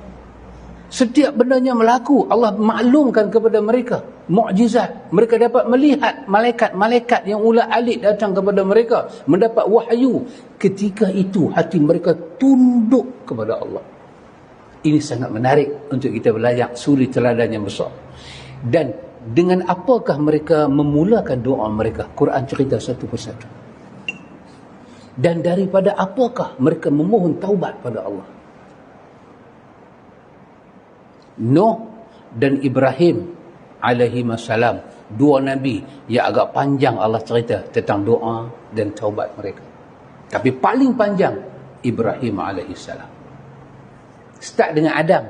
Setiap bendanya berlaku, Allah maklumkan kepada mereka mukjizat. Mereka dapat melihat malaikat-malaikat yang ulat-alik datang kepada mereka, mendapat wahyu. Ketika itu hati mereka tunduk kepada Allah. Ini sangat menarik untuk kita belajar suri teladan yang besar. Dan dengan apakah mereka memulakan doa mereka? Quran cerita satu persatu. Dan daripada apakah mereka memohon taubat pada Allah? Nuh dan Ibrahim alaihimassalam, dua nabi yang agak panjang Allah cerita tentang doa dan taubat mereka. Tapi paling panjang Ibrahim alaihissalam. Start dengan Adam,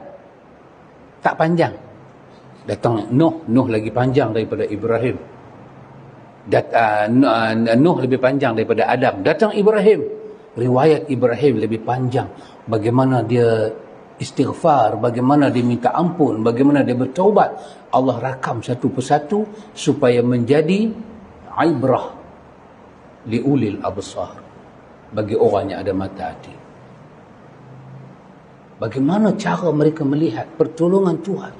tak panjang. Datang Nuh lagi panjang daripada Ibrahim. Nuh lebih panjang daripada Adam. Datang Ibrahim, riwayat Ibrahim lebih panjang. Bagaimana dia istighfar, bagaimana dia minta ampun, bagaimana dia bertaubat. Allah rakam satu persatu supaya menjadi ibrah liulil absar, bagi orang yang ada mata hati. Bagaimana cara mereka melihat pertolongan Tuhan.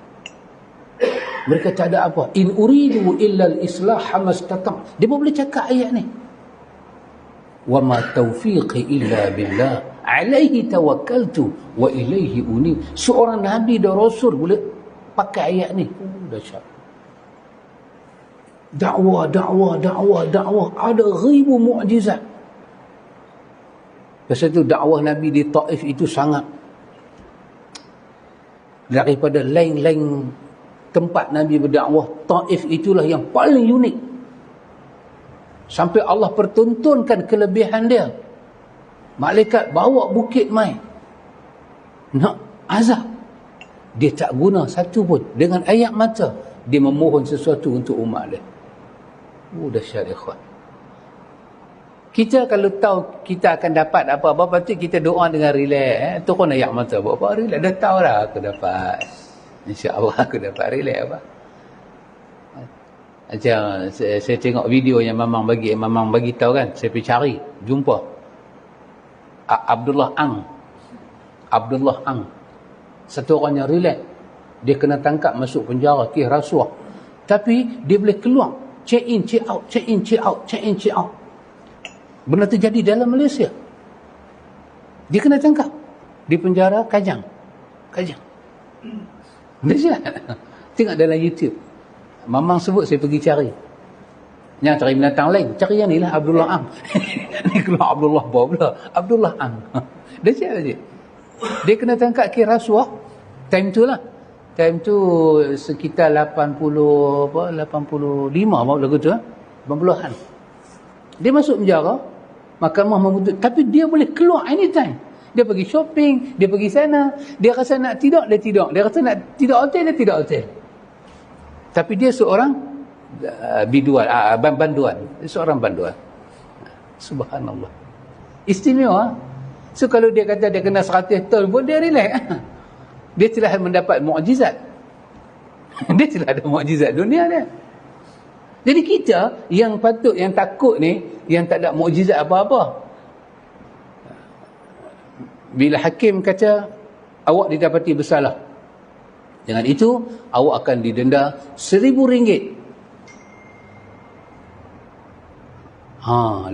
Mereka tak ada apa. In uridu illa al-islah mastata'. Dia pun boleh cakap ayat ni. Wa ma taufiqi illa billah. Alaihi tawakkaltu wa ilaihi unib. Seorang nabi dan rasul boleh pakai ayat ni. Dahsyat. Dakwah. Ada ribu mukjizat. Pasal itu dakwah Nabi di Taif itu sangat, daripada lain-lain tempat Nabi berdakwah, Taif itulah yang paling unik. Sampai Allah pertontonkan kelebihan dia. Malaikat bawa bukit mai nak azab, dia tak guna satu pun. Dengan ayat mata dia memohon sesuatu untuk umat dia. Dahsyat ikhwan. Kita kalau tahu kita akan dapat apa-apa, patut kita doa dengan relax. Turun ayak mata. Apa relax? Dah tahu lah aku dapat. InsyaAllah aku dapat relax apa. Macam saya tengok video yang Mamang bagi tahu kan. Saya pergi cari, jumpa Abdullah Ang. Satu orang yang relax. Dia kena tangkap masuk penjara, kes rasuah. Tapi dia boleh keluar. Check in, check out, check in, check out, check in, check out. Benda terjadi dalam Malaysia. Dia kena tangkap di penjara Kajang. Malaysia. Tengok dalam YouTube. Mamang sebut, saya pergi cari. Yang cari binatang lain, cari yang ni lah, Abdullah Ang. Ni keluar Abdullah bawa pula. Abdullah Ang. Dahsyat aja. Dia kena tangkap kes rasuah. Time tu lah. Time tu sekitar 85 lagu tu. 80-an. Dia masuk penjara. Mahkamah memutus. Tapi dia boleh keluar anytime. Dia pergi shopping. Dia pergi sana. Dia rasa nak tidur, dia tidur. Dia rasa nak tidur hotel, dia tidur hotel. Tapi dia seorang banduan. Dia seorang banduan. Subhanallah. Istimewa. So kalau dia kata dia kena 100 tahun pun dia relax. Dia telah mendapat mukjizat. Dia telah ada mukjizat dunia dia. Jadi kita yang patut, yang takut ni, yang tak ada mukjizat apa-apa. Bila hakim kata awak didapati bersalah, dengan itu awak akan didenda RM1,000.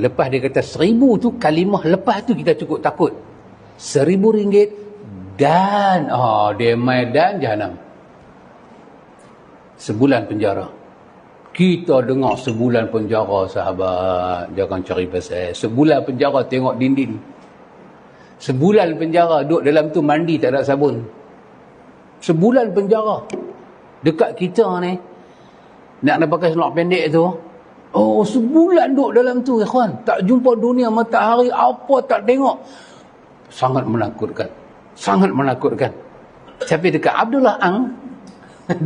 Lepas dia kata 1,000 tu, kalimah lepas tu kita cukup takut. RM1,000 dan dia dan Jahanam. Sebulan penjara. Kita dengar sebulan penjara, sahabat, jangan cari pasal. Sebulan penjara tengok dinding. Sebulan penjara duduk dalam tu mandi tak ada sabun. Sebulan penjara. Dekat kita ni nak pakai seluar pendek tu. Sebulan duduk dalam tu, ikhwan. Tak jumpa dunia, matahari apa tak tengok. Sangat menakutkan. Sangat menakutkan. Tapi dekat Abdullah Ang,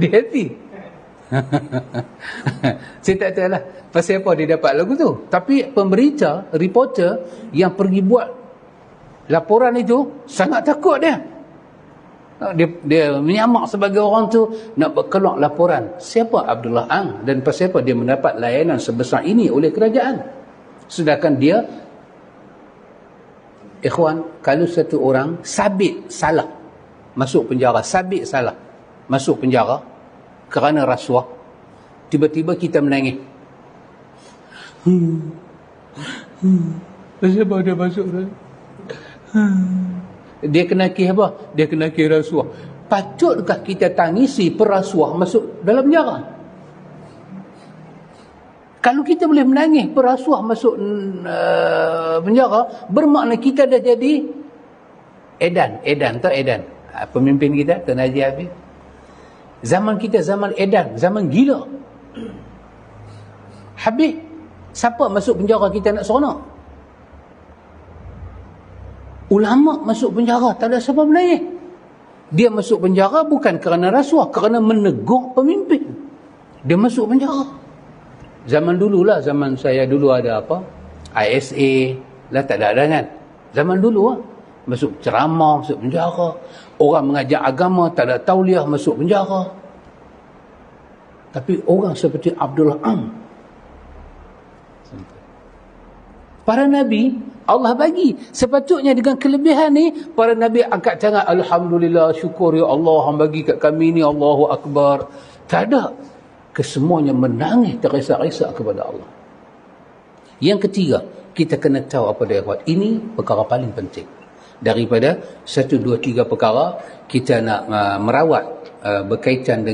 dia happy. Saya tak tahu lah pasal apa dia dapat lagu tu. Tapi pemberita, reporter yang pergi buat laporan itu sangat takut dia. Dia menyamak sebagai orang tu nak berkeluar laporan. Siapa Abdullah Ang dan pasal apa dia mendapat layanan sebesar ini oleh kerajaan. Sedangkan dia, ikhwan, kalau satu orang sabit salah masuk penjara, sabit salah masuk penjara kerana rasuah, tiba-tiba kita menangis. Siapa dia masuk? Dia kena kes apa? Dia kena kes rasuah. Patutkah kita tangisi perasuah masuk dalam penjara? Kalau kita boleh menangis perasuah masuk penjara, bermakna kita dah jadi edan. Tahu edan? Pemimpin kita, Tuan Haji Habib. Zaman kita zaman edan, zaman gila. Habis, siapa masuk penjara kita nak seronok? Ulama masuk penjara, tak ada siapa menangis. Dia masuk penjara bukan kerana rasuah, kerana menegur pemimpin. Dia masuk penjara. Zaman dululah, zaman saya dulu ada apa? ISA lah, tak ada kan? Zaman dulu lah. Masuk ceramah, masuk penjara. Orang mengajar agama, tak ada tauliah, masuk penjara. Tapi orang seperti Abdullah Ang, para Nabi, Allah bagi. Sepatutnya dengan kelebihan ni, para Nabi angkat tangan, Alhamdulillah, syukur ya Allah, yang bagi kat kami ni, Allahu Akbar. Tak ada. Kesemuanya menangis, terisak-isak kepada Allah. Yang ketiga, kita kena tahu apa dia buat. Ini perkara paling penting. Daripada 1, 2, 3 perkara, kita nak merawat berkaitan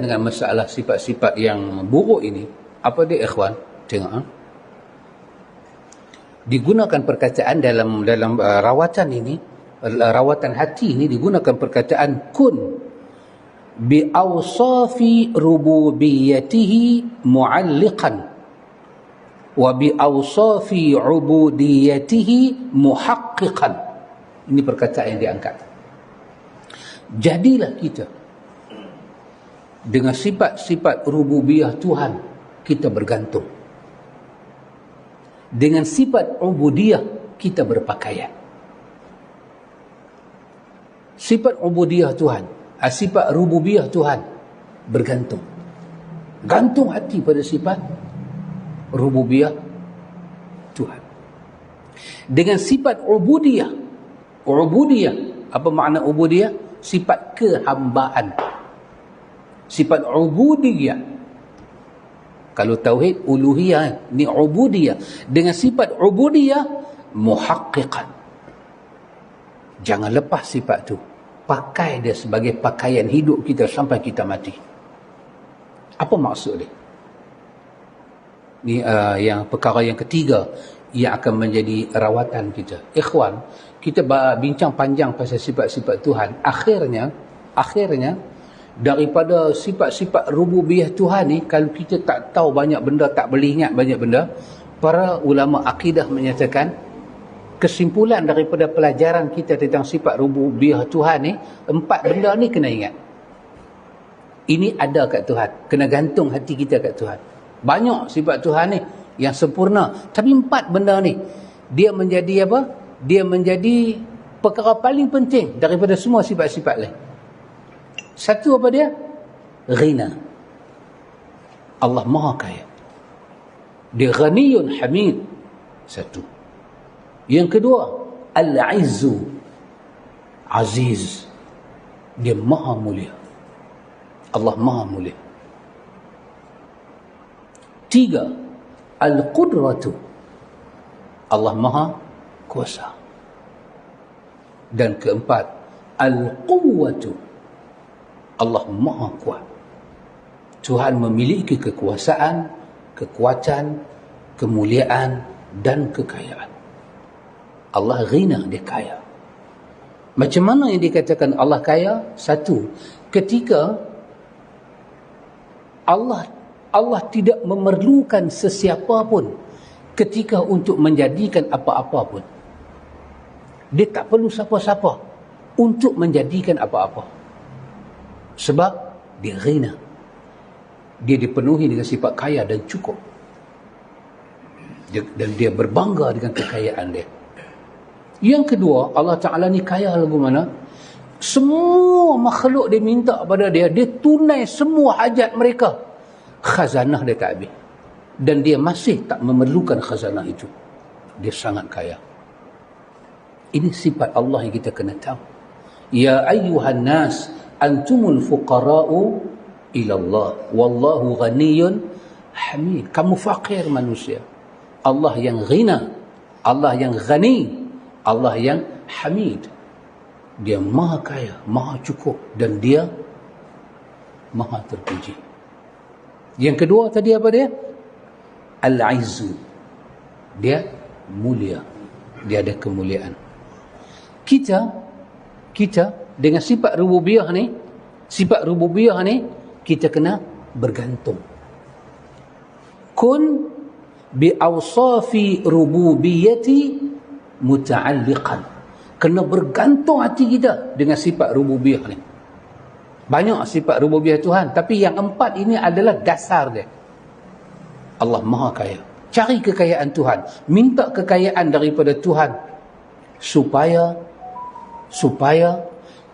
dengan masalah sifat-sifat yang buruk ini. Apa dia, ikhwan? Tengok. Digunakan perkataan dalam rawatan ini, rawatan hati ini, digunakan perkataan kun bi awsafi rububiyyatihi mu'alliqan wa bi awsafi ubudiyyatihi muhaqqiqan. Ini perkataan yang diangkat. Jadilah kita Dengan sifat-sifat rububiyah Tuhan, kita bergantung. Dengan sifat ubudiyah, kita berpakaian. Sifat ubudiyah Tuhan, sifat rububiyah Tuhan, bergantung. Gantung hati pada sifat rububiyah Tuhan. Dengan sifat ubudiyah, apa makna ubudiyah? Sifat kehambaan. Sifat ubudiyah. Kalau tauhid uluhiyah, ni ubudiyah. Dengan sifat ubudiyah, muhaqqiqan. Jangan lepas sifat tu. Pakai dia sebagai pakaian hidup kita sampai kita mati. Apa maksud dia? Ni yang perkara yang ketiga yang akan menjadi rawatan kita. Ikhwan, kita bincang panjang pasal sifat-sifat Tuhan. Akhirnya daripada sifat-sifat rububiyah Tuhan ni, kalau kita tak tahu banyak benda, tak boleh ingat banyak benda, para ulama akidah menyatakan kesimpulan daripada pelajaran kita tentang sifat rububiyah Tuhan ni, 4 benda ni kena ingat. Ini ada kat Tuhan, kena gantung hati kita kat Tuhan. Banyak sifat Tuhan ni yang sempurna, tapi 4 benda ni dia menjadi apa? Dia menjadi perkara paling penting daripada semua sifat-sifat lain. Satu apa dia? Ghina. Allah Maha Kaya. Dia ghaniyun hamid. Satu. Yang kedua, Al-Izzu. Aziz. Dia Maha Mulia. Allah Maha Mulia. 3, Al-Qudratu. Allah Maha Kuasa. Dan keempat, Al-Quwwatu. Allah Maha Kuat. Tuhan memiliki kekuasaan, kekuatan, kemuliaan dan kekayaan. Allah ghina, dia kaya. Macam mana yang dikatakan Allah kaya? Satu, ketika Allah tidak memerlukan sesiapa pun ketika untuk menjadikan apa-apa pun. Dia tak perlu siapa-siapa untuk menjadikan apa-apa. Sebab dia ghina. Dia dipenuhi dengan sifat kaya dan cukup. Dan dia berbangga dengan kekayaan dia. Yang kedua, Allah Ta'ala ni kaya lagu mana? Semua makhluk dia minta pada dia, dia tunai semua hajat mereka. Khazanah dia tak habis. Dan dia masih tak memerlukan khazanah itu. Dia sangat kaya. Ini sifat Allah yang kita kena tahu. Ya ayyuhan nas, antumul fuqara'u ilallah wallahu ghaniyun hamid. Kamu fakir manusia, Allah yang ghina, Allah yang ghani, Allah yang hamid. Dia maha kaya, maha cukup, dan dia maha terpuji. Yang kedua tadi apa dia? Al-Izzu. Dia mulia, dia ada kemuliaan. Kita dengan sifat rububiyah ni, kita kena bergantung. Kun bi awsafi rububiyyati muta'alliqan. Kena bergantung hati kita dengan sifat rububiyah ni. Banyak sifat rububiyah Tuhan, tapi yang 4 ini adalah dasar dia. Allah Maha Kaya. Cari kekayaan Tuhan, minta kekayaan daripada Tuhan supaya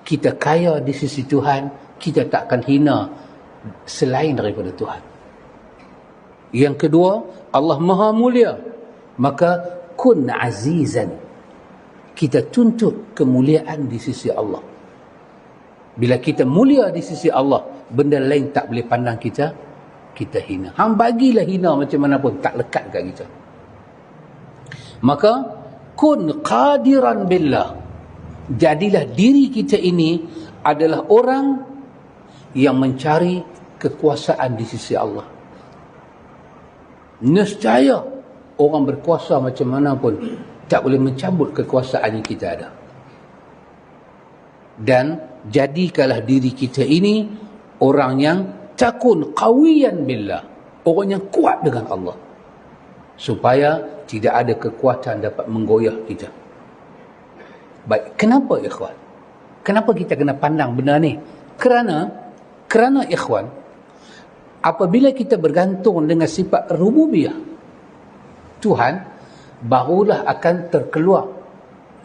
kita kaya di sisi Tuhan, kita tak akan hina selain daripada Tuhan. Yang kedua, Allah Maha Mulia, maka kun azizan. Kita tuntut kemuliaan di sisi Allah. Bila kita mulia di sisi Allah, benda lain tak boleh pandang kita hina. Hang bagilah hina macam mana pun, tak lekat kat kita. Maka kun qadiran billah. Jadilah diri kita ini adalah orang yang mencari kekuasaan di sisi Allah. Nescaya orang berkuasa macam mana pun tak boleh mencabut kekuasaan yang kita ada. Dan jadikanlah diri kita ini orang yang takun qawiyan billah, orang yang kuat dengan Allah, supaya tidak ada kekuatan dapat menggoyah kita. Baik, kenapa ikhwan? Kenapa kita kena pandang benda ni? Kerana Kerana ikhwan, apabila kita bergantung dengan sifat rububiyah Tuhan, barulah akan terkeluar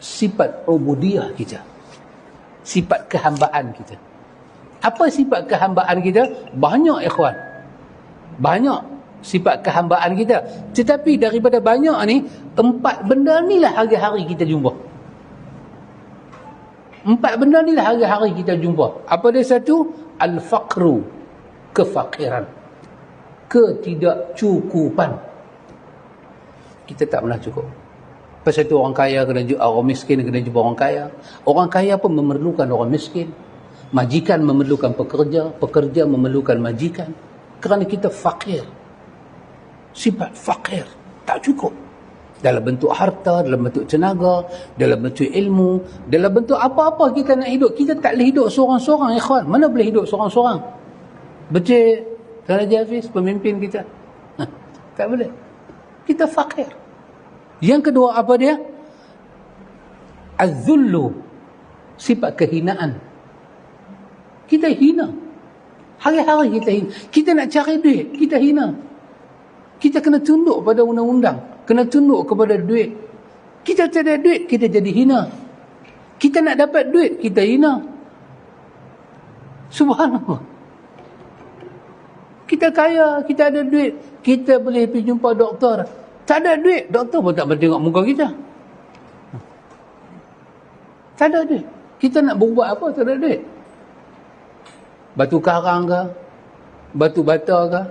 sifat ubudiyah kita, sifat kehambaan kita. Apa sifat kehambaan kita? Banyak ikhwan, banyak sifat kehambaan kita. Tetapi daripada banyak ni, 4 benda ni lah hari-hari kita jumpa. 4 benda ni lah hari-hari kita jumpa. Apa dia? Satu, al-faqru, kefakiran, ketidakcukupan. Kita tak pernah cukup. Pasal tu orang kaya kena jumpa orang miskin, kena jumpa orang kaya. Orang kaya pun memerlukan orang miskin. Majikan memerlukan pekerja, pekerja memerlukan majikan. Kerana kita fakir. Sifat fakir, tak cukup. Dalam bentuk harta, dalam bentuk tenaga, dalam bentuk ilmu, dalam bentuk apa-apa kita nak hidup. Kita tak boleh hidup seorang-seorang, ikhwan. Mana boleh hidup seorang-seorang? Betul, Tuan Haji Hafiz, pemimpin kita. Tak boleh. Kita fakir. Yang kedua apa dia? Az-zullu, sifat kehinaan. Kita hina. Hari-hari kita hina. Kita nak cari duit, kita hina. Kita kena tunduk pada undang-undang, kena tunduk kepada duit. Kita tak ada duit, kita jadi hina. Kita nak dapat duit, kita hina. Subhanallah. Kita kaya, kita ada duit, kita boleh pergi jumpa doktor. Tak ada duit, doktor pun tak boleh tengok muka kita. Tak ada duit. Kita nak berbuat apa, tak ada duit. Batu karang ke, batu bata ke,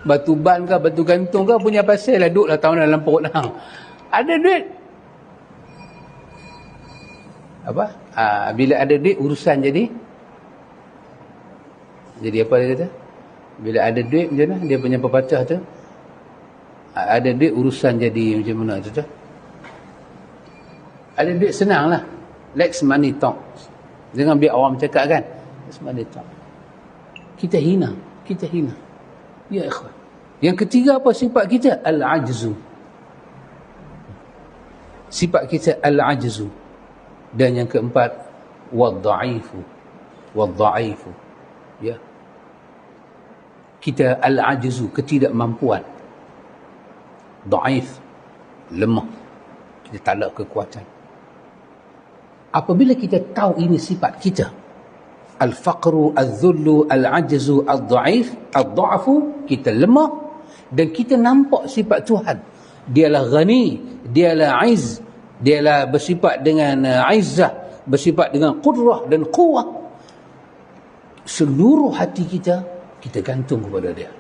batu ban ke, batu gantung ke, punya pasal lah, duduk lah tahun dalam perut hang. Ada duit. Apa? Bila ada duit, urusan jadi apa dia kata? Bila ada duit, macam mana? Dia punya pepatah tu. Ada duit, urusan jadi macam mana tu tu? Ada duit, senang lah. Let's money talk. Jangan biar orang cakap kan. Let's money talk. Kita hina. Kita hina. Ya ikhwan. Yang ketiga apa sifat kita? Al-ajzu. Sifat kita al-ajzu. Dan yang keempat, wad-dha'ifu. Wad-dha'ifu. Ya. Kita al-ajzu, ketidakmampuan. Dhaif, lemah. Kita tak ada kekuatan. Apabila kita tahu ini sifat kita, al-faqru, al-dhullu, al-ajzu, al-dhaif, al-dha'fu, kita lemah. Dan kita nampak sifat Tuhan. Dialah ghani, dialah aiz, dialah bersifat dengan aizzah, bersifat dengan qudrah dan quwah. Seluruh hati kita, kita gantung kepada dia.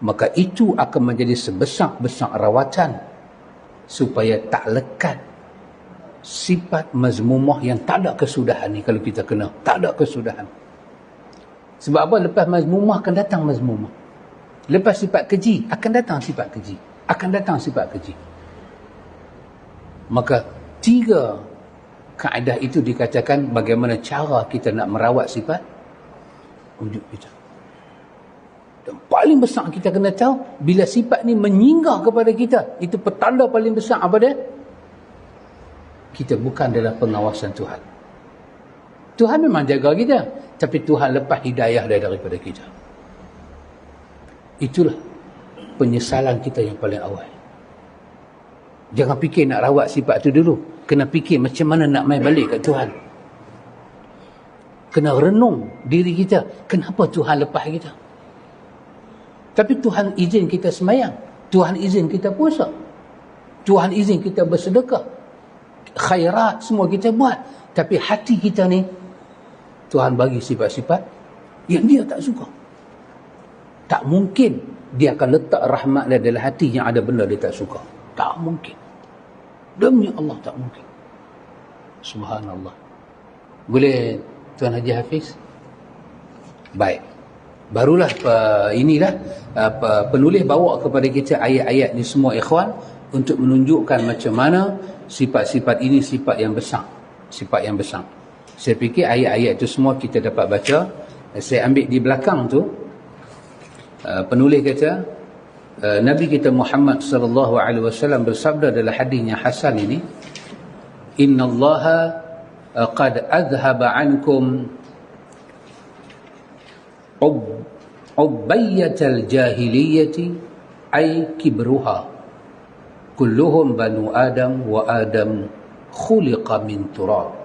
Maka itu akan menjadi sebesar-besar rawatan supaya tak lekat sifat mazmumah yang tak ada kesudahan ni. Kalau kita kena, tak ada kesudahan. Sebab apa? Lepas mazmumah akan datang mazmumah. Lepas sifat keji, akan datang sifat keji. Akan datang sifat keji. Maka 3 kaedah itu dikatakan bagaimana cara kita nak merawat sifat wujud kita. Dan paling besar kita kena tahu, bila sifat ni menyinggah kepada kita, itu petanda paling besar apa dia? Kita bukan dalam pengawasan Tuhan. Tuhan memang jaga kita, tapi Tuhan lepas hidayah daripada kita. Itulah penyesalan kita yang paling awal. Jangan fikir nak rawat sifat tu dulu. Kena fikir macam mana nak mai balik kat Tuhan. Kena renung diri kita. Kenapa Tuhan lepas kita? Tapi Tuhan izin kita semayang. Tuhan izin kita puasa. Tuhan izin kita bersedekah. Khairat semua kita buat. Tapi hati kita ni, Tuhan bagi sifat-sifat yang dia tak suka. Tak mungkin dia akan letak rahmat dia dalam hati yang ada benda dia tak suka. Tak mungkin. Demi Allah tak mungkin. Subhanallah. Boleh Tuan Haji Hafiz? Baik. Barulah inilah penulis bawa kepada kita ayat-ayat ni semua ikhwan untuk menunjukkan macam mana sifat-sifat ini sifat yang besar. Sifat yang besar. Saya fikir ayat-ayat itu semua kita dapat baca. Saya ambil di belakang tu. Penulis kata Nabi kita Muhammad sallallahu alaihi wasallam bersabda dalam hadis yang hasan ini, innallaha qad adhhaba ankum Ubbayyatal jahiliyati ay kibruha. Kulluhum banu Adam wa Adam khuliqa min turab.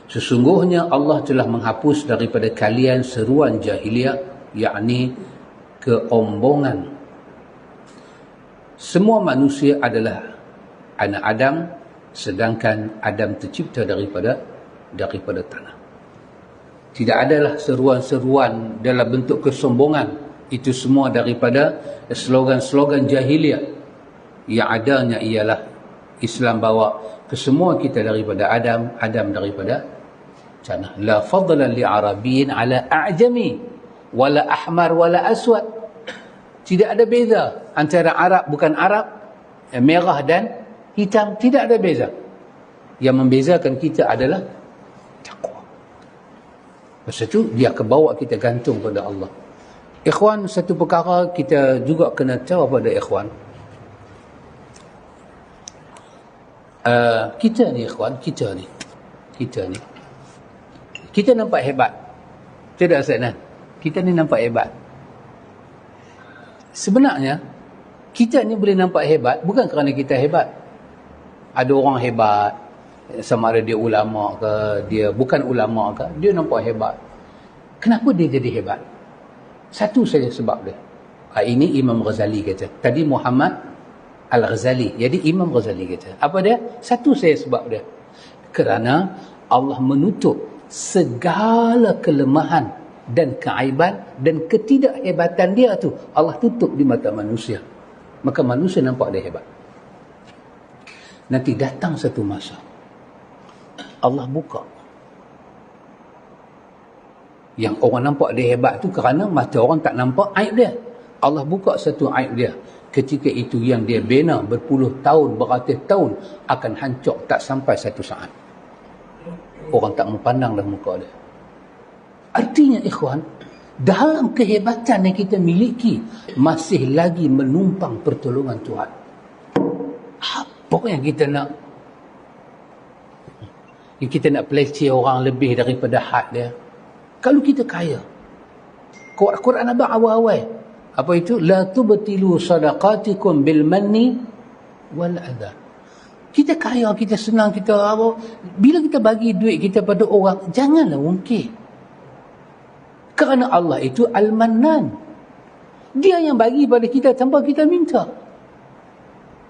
Sesungguhnya Allah telah menghapus daripada kalian seruan jahiliyah, yakni keombongan. Semua manusia adalah anak Adam, sedangkan Adam tercipta daripada tanah. Tidak adalah seruan-seruan dalam bentuk kesombongan. Itu semua daripada slogan-slogan jahiliyah. Yang adanya ialah Islam bawa kesemua kita daripada Adam, Adam daripada tanah. La fadla li Arabiyyin ala a'jami wala ahmar wala aswad. Tidak ada beza antara Arab bukan Arab, merah dan hitam, tidak ada beza. Yang membezakan kita adalah takwa. Masa tu dia akan bawa kita gantung pada Allah. Ikhwan, satu perkara kita juga kena tahu pada ikhwan. Kita ni ikhwan, kita ni kita nampak hebat. Tidak Ustaz? Kita ni nampak hebat. Sebenarnya kita ni boleh nampak hebat bukan kerana kita hebat. Ada orang hebat, sama ada dia ulama ke, dia bukan ulama ke, dia nampak hebat. Kenapa dia jadi hebat? Satu saja sebab dia. Ini Imam Ghazali kata. Tadi Muhammad Al-Ghazali. Jadi Imam Ghazali kata. Apa dia? Satu saja sebab dia. Kerana Allah menutup segala kelemahan dan keaiban dan ketidakhebatan dia tu. Allah tutup di mata manusia. Maka manusia nampak dia hebat. Nanti datang satu masa Allah buka. Yang orang nampak dia hebat tu kerana mata orang tak nampak aib dia. Allah buka satu aib dia. Ketika itu yang dia bina berpuluh tahun, beratus tahun akan hancur tak sampai satu saat. Orang tak memandang dah muka dia. Artinya ikhwan, dalam kehebatan yang kita miliki masih lagi menumpang pertolongan Tuhan. Apa yang kita nak? Yang kita nak pelece orang lebih daripada had dia. Kalau kita kaya, Quran abang awal-awal apa itu? La tubtilu sadaqatikum bil manni wal adha. Kita kaya, kita senang, kita apa, bila kita bagi duit kita pada orang, janganlah ungkit. Kerana Allah itu Al-Mannan. Dia yang bagi pada kita tanpa kita minta.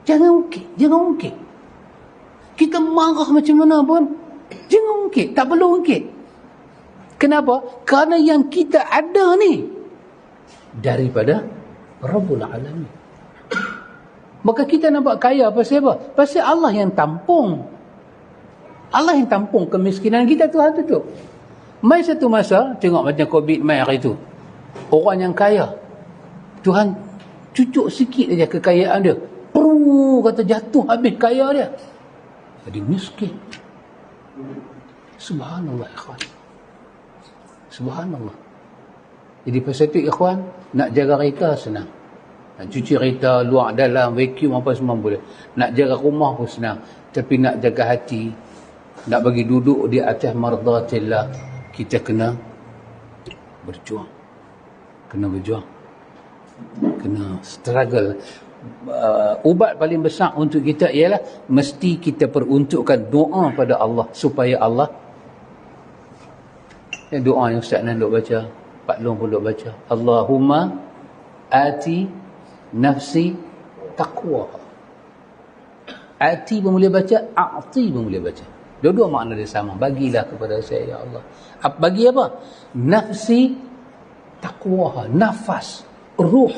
Jangan ungkit. Kita marah macam mana pun, jangan ungkit, tak perlu ungkit. Kenapa? Kerana yang kita ada ni daripada Rabbul Alamin. Maka kita nampak kaya pasal apa? Pasal Allah yang tampung. Allah yang tampung kemiskinan kita, Tuhan tutup. Mai satu masa, tengok macam COVID mai hari itu. Orang yang kaya, Tuhan cucuk sikit aja kekayaan dia. Kata jatuh habis kaya dia. Jadi miskin. Subhanallah ikhwan. Subhanallah. Jadi pasal itu ikhwan, nak jaga kereta senang. Nak cuci kereta, luar dalam, vacuum apa semua boleh. Nak jaga rumah pun senang. Tapi nak jaga hati, nak bagi duduk di atas mardatillah, kita kena berjuang. Kena struggle. Ubat paling besar untuk kita ialah mesti kita peruntukkan doa pada Allah supaya Allah. Doa yang Ustaz Nan duk baca, Pak Long pun duk baca. Allahumma ati nafsi taqwa. Ati pun boleh baca, a'ti pun boleh baca. Dua-dua makna dia sama. Bagilah kepada saya ya Allah. Bagi apa? Nafsi taqwa, nafas, ruh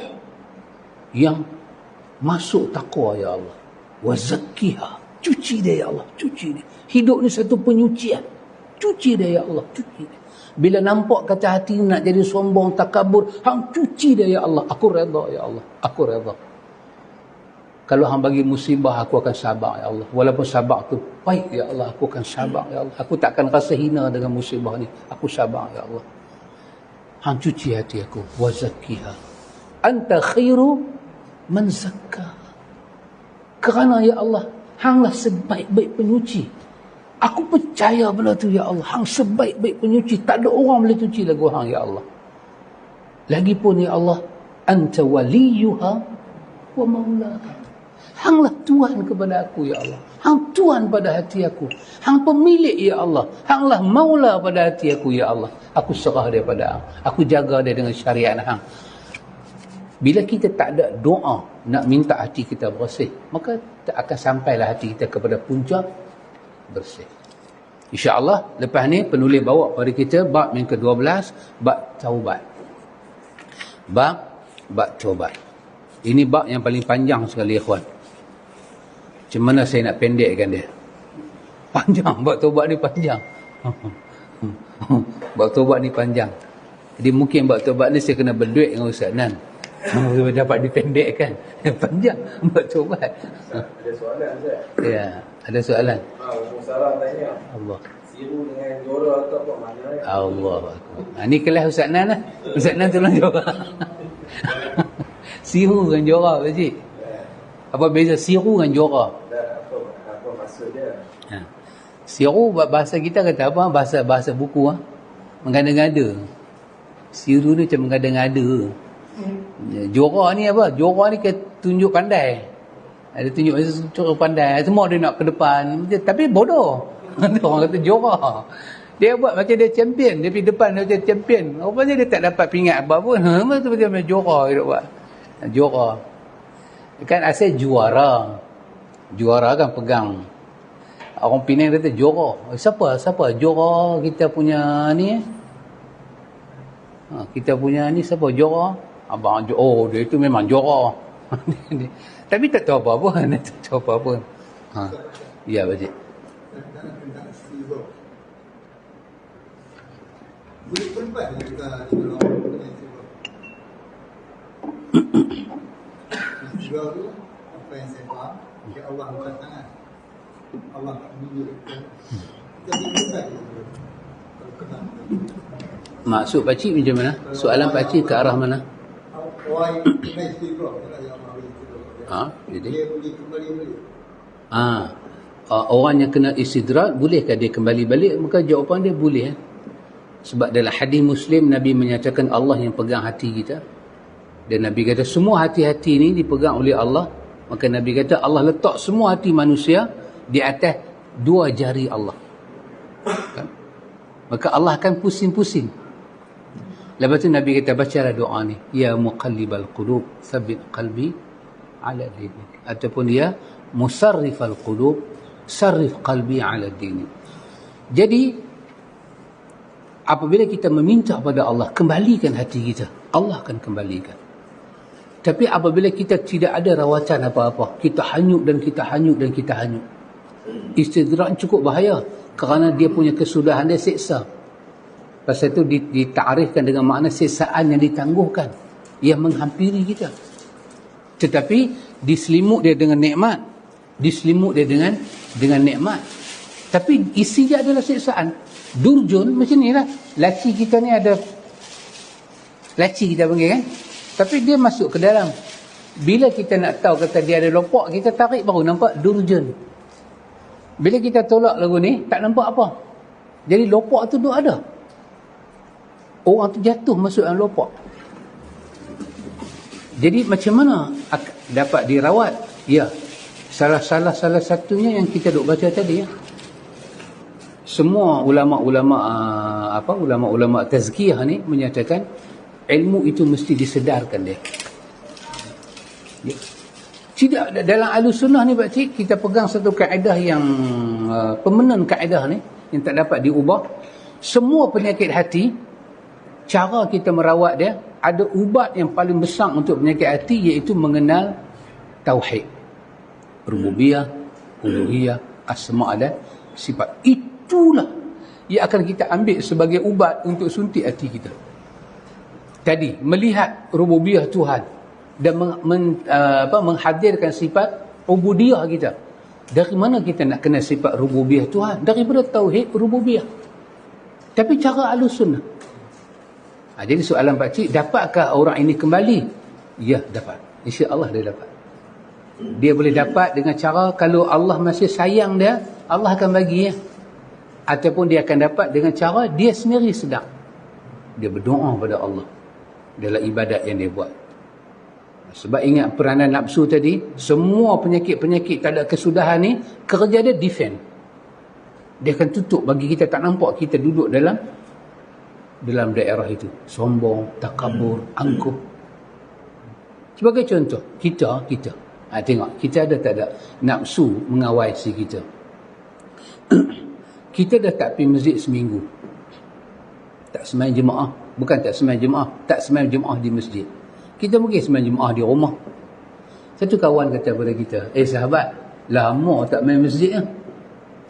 yang masuk takwa ya Allah. Wa zakkiha, cuci dia ya Allah, cuci dia. Hidup ni satu penyucian. Cuci dia ya Allah, cuci dia. Bila nampak kata hati nak jadi sombong, takabur, hang cuci dia ya Allah. Aku redha ya Allah, aku redha. Kalau hang bagi musibah, aku akan sabar ya Allah. Walaupun sabar tu baik ya Allah, aku akan sabar ya Allah. Aku takkan rasa hina dengan musibah ni. Aku sabar ya Allah. Hang cuci hati aku. Wa zakkiha. Anta khairu man zakka. Kerana ya Allah, hanglah sebaik-baik penyuci. Aku percaya benda tu ya Allah. Hang sebaik-baik penyuci. Tak ada orang boleh cuci lagu hang ya Allah. Lagipun ya Allah, anta waliyuha wa maulaha. Hanglah Tuhan kepada aku ya Allah. Hang Tuhan pada hati aku. Hang pemilik ya Allah. Hanglah maula pada hati aku ya Allah. Aku serah daripada Hang. Aku jaga dia dengan syariat Hang. Bila kita tak ada doa nak minta hati kita bersih, maka tak akan sampailah hati kita kepada puncak bersih. InsyaAllah lepas ni penulis bawa pada kita bab yang ke-12, bab taubat. Bab taubat. Ini bab yang paling panjang sekali ikhwan. Macam mana saya nak pendekkan dia? Panjang, bab taubat ni panjang. Bab taubat ni panjang. Jadi mungkin bab taubat ni saya kena berduit dengan Ustaz Nan. Dapat dipendekkan. Panjang bab taubat. Ada soalan Ustaz? Ya, ada soalan. Sarah tanya. Allah. Siru dengan jora atau apa maknanya? Allah. Ni kelas Ustaz Nan lah. Ustaz Nan tolong jawab. Siru dengan jora, Pakcik. Apa beza siru dengan jora? Apa maksud dia? Siru bahasa kita kata apa? Bahasa buku ah. Mengada-ngada. Siru ni macam mengada-ngada. Jora ni apa? Jora ni tunjuk pandai. Ada tunjuk cara pandai. Semua dia nak ke depan. Tapi bodoh. Orang kata jora. Dia buat macam dia champion. Dia pergi depan dia macam champion. Rupanya dia tak dapat pingat apa pun. Macam jora dia buat. Jora. Kan asal juara. Juara kan pegang. Orang Penang kata jora. Siapa? Jora kita punya ni. Kita punya ni siapa? Jora. Abang, oh dia itu memang jora. Tapi tak tahu apa-apa. Tak tahu apa-apa. Ya, Pakcik. Boleh berubah kita sebelum istighfar tu apa yang saya faham, ya Allah bukan tangan. Allah tak menunjuk kita. Jadi kita kalau kena. Maksud Pakcik macam mana? Soalan Pakcik ke arah mana? Orang yang istighfar, ya Allah. Jadi dia boleh kembali balik. Orang yang kena istidrak, bolehkah dia kembali balik? Maka jawapan dia boleh. Sebab dalam hadis Muslim, Nabi menyatakan Allah yang pegang hati kita. Dan Nabi kata semua hati-hati ni dipegang oleh Allah. Maka Nabi kata Allah letak semua hati manusia di atas 2 jari Allah. Kan? Maka Allah akan pusing-pusing. Lepas tu Nabi kata bacalah doa ni. Ya muqallibal qulub, tsabbit qalbi ala dinik. Ataupun ya musarrifal qulub, sarrif qalbi ala dinik. Jadi apabila kita meminta kepada Allah, kembalikan hati kita, Allah akan kembalikan. Tapi apabila kita tidak ada rawatan apa-apa, kita hanyut dan kita hanyut dan kita hanyut, istidrak cukup bahaya kerana dia punya kesudahan dia siksa. Pasal itu ditarifkan dengan makna siksaan yang ditangguhkan, yang menghampiri kita. Tetapi diselimut dia dengan nikmat, diselimut dia dengan nikmat. Tapi isi dia adalah siksaan. Durjun macam ni lah. Laci kita ni ada, laci kita panggil kan. Tapi dia masuk ke dalam. Bila kita nak tahu kata dia ada lopak, kita tarik baru nampak durjun. Bila kita tolak lagu ni, tak nampak apa. Jadi lopak tu duk ada. Orang tu jatuh masuk dalam lopak. Jadi macam mana dapat dirawat? Ya, salah satunya yang kita duk baca tadi ya. Semua ulama-ulama tazkiyah ni menyatakan ilmu itu mesti disedarkan dia. Ya. Tidak dalam Ahlussunnah ni Pakcik, kita pegang satu kaedah yang pemenan kaedah ni yang tak dapat diubah. Semua penyakit hati, cara kita merawat dia, ada ubat yang paling besar untuk penyakit hati, iaitu mengenal tauhid, rububiyah, uluhiyah, asma' dan sifat. Itulah yang akan kita ambil sebagai ubat untuk suntik hati kita. Tadi melihat rububiyah Tuhan dan menghadirkan sifat ubudiyah kita. Dari mana kita nak kenal sifat rububiyah Tuhan? Daripada tauhid rububiyah. Tapi cara Ahlussunnah. Jadi soalan Pakcik, dapatkah orang ini kembali? Ya, dapat. Insya-Allah dia dapat. Dia boleh dapat dengan cara, kalau Allah masih sayang dia, Allah akan bagi ya. Ataupun dia akan dapat dengan cara dia sendiri sedang. Dia berdoa kepada Allah. dalam ibadat yang dia buat. Sebab ingat peranan nafsu tadi, semua penyakit-penyakit tak ada kesudahan ni, kerja dia defend. Dia akan tutup bagi kita tak nampak kita duduk dalam daerah itu. Sombong, takabur, angkuh. Sebagai contoh, kita tengok, kita ada tak ada nafsu mengawasi kita. Kita dah tak pergi masjid seminggu. Tak sembahyang jemaah. Bukan tak sembahyang jemaah, tak sembahyang jemaah di masjid. Kita mungkin sembahyang jemaah di rumah. Satu kawan kata kepada kita, sahabat, lama tak main masjid lah.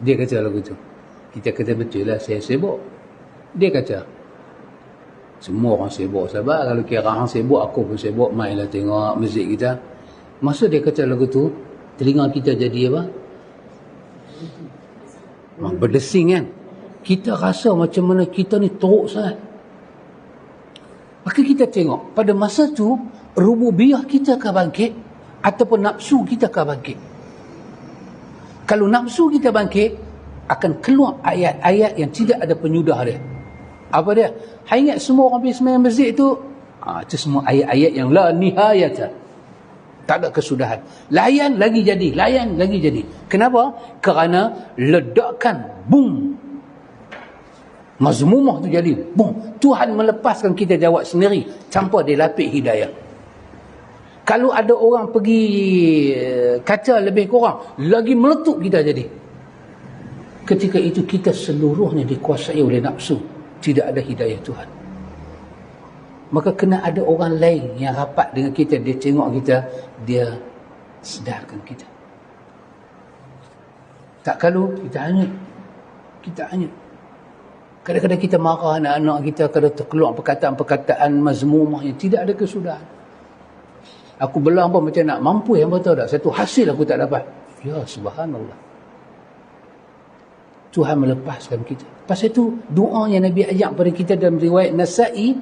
Dia kata lagu tu. Kita kata betul lah, saya sibuk. Dia kata, semua orang sibuk sahabat. Kalau kira orang sibuk, aku pun sibuk, mainlah tengok masjid kita. Masa dia kata lagu tu, telinga kita jadi apa? Berdesing kan. Kita rasa macam mana kita ni teruk sangat. Maka kita tengok, pada masa tu rububiyah kita akan bangkit ataupun nafsu kita akan bangkit. Kalau nafsu kita bangkit, akan keluar ayat-ayat yang tidak ada penyudah dia. Apa dia? Hai ingat semua orang pergi sembahyang masjid tu, itu semua ayat-ayat yang la nihayata. Tak ada kesudahan. Layan lagi jadi. Kenapa? Kerana ledakan, boom. Mazmumah tu jadi, boom. Tuhan melepaskan kita jawab sendiri tanpa dia lapik hidayah. Kalau ada orang pergi kata lebih kurang, lagi meletup kita jadi. Ketika itu kita seluruhnya dikuasai oleh nafsu. Tidak ada hidayah Tuhan. Maka kena ada orang lain yang rapat dengan kita. Dia tengok kita, dia sedarkan kita. Tak kalau kita hanyut. Kadang-kadang kita marah anak-anak kita kalau terkeluar perkataan-perkataan mazmumah yang tidak ada kesudahan. Aku belah apa macam nak mampu yang betul tak? Satu hasil aku tak dapat. Ya subhanallah. Tuhan melepaskan kita. Pasal itu doa yang Nabi ajak pada kita dalam riwayat Nasa'i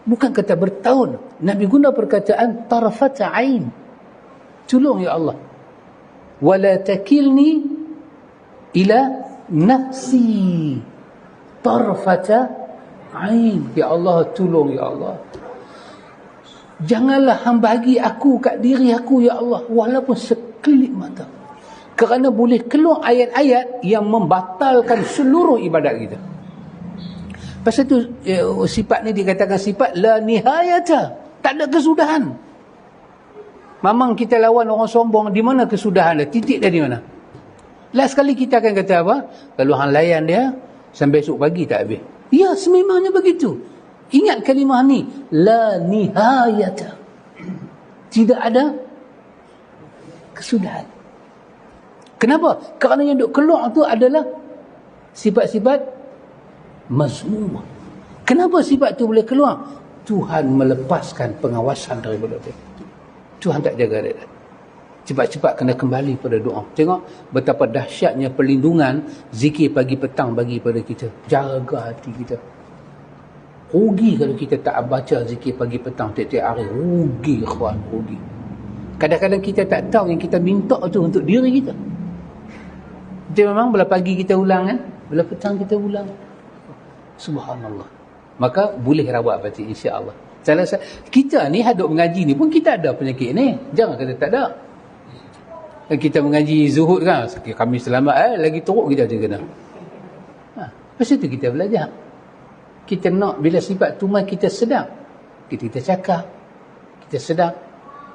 bukan kata bertahun. Nabi guna perkataan tarfata ain. Tolong ya Allah. Wala takilni ila nafsi. Tarfata ain. Ya Allah, tolong ya Allah. Janganlah hamba bagi aku kat diri aku ya Allah walaupun sekelip mata. Kerana boleh keluar ayat-ayat yang membatalkan seluruh ibadat kita. Pasal tu sifat ni dikatakan sifat la nihayata. Tak ada kesudahan. Mamang kita lawan orang sombong, di mana kesudahan dia? Titik dia di mana? Last kali kita akan kata apa? Kalau hang layan dia, sampai esok pagi tak habis. Ya, sememangnya begitu. Ingat kalimah ni. La nihayata. Tidak ada kesudahan. Kenapa? Kerana yang duk keluar tu adalah sifat-sifat mazmumah. Kenapa sifat tu boleh keluar? Tuhan melepaskan pengawasan daripada dia. Tuhan tak jaga dia. Cepat-cepat kena kembali pada doa. Tengok betapa dahsyatnya perlindungan zikir pagi petang bagi pada kita. Jaga hati kita. Rugi kalau kita tak baca zikir pagi petang tiap-tiap hari. Rugi, ikhwan, rugi. Kadang-kadang kita tak tahu yang kita minta tu untuk diri kita. Dia memang bila pagi kita ulang kan, bila petang kita ulang. Subhanallah. Maka boleh rawat hati insya-Allah. Kita ni hadap mengaji ni pun kita ada penyakit ni. Jangan kata tak ada. Kita mengaji zuhud kan, kami selamat lagi teruk kita je kena. Pasal tu kita belajar. Kita nak bila sifat tu mai kita sedar. Kita cakap, kita sedar.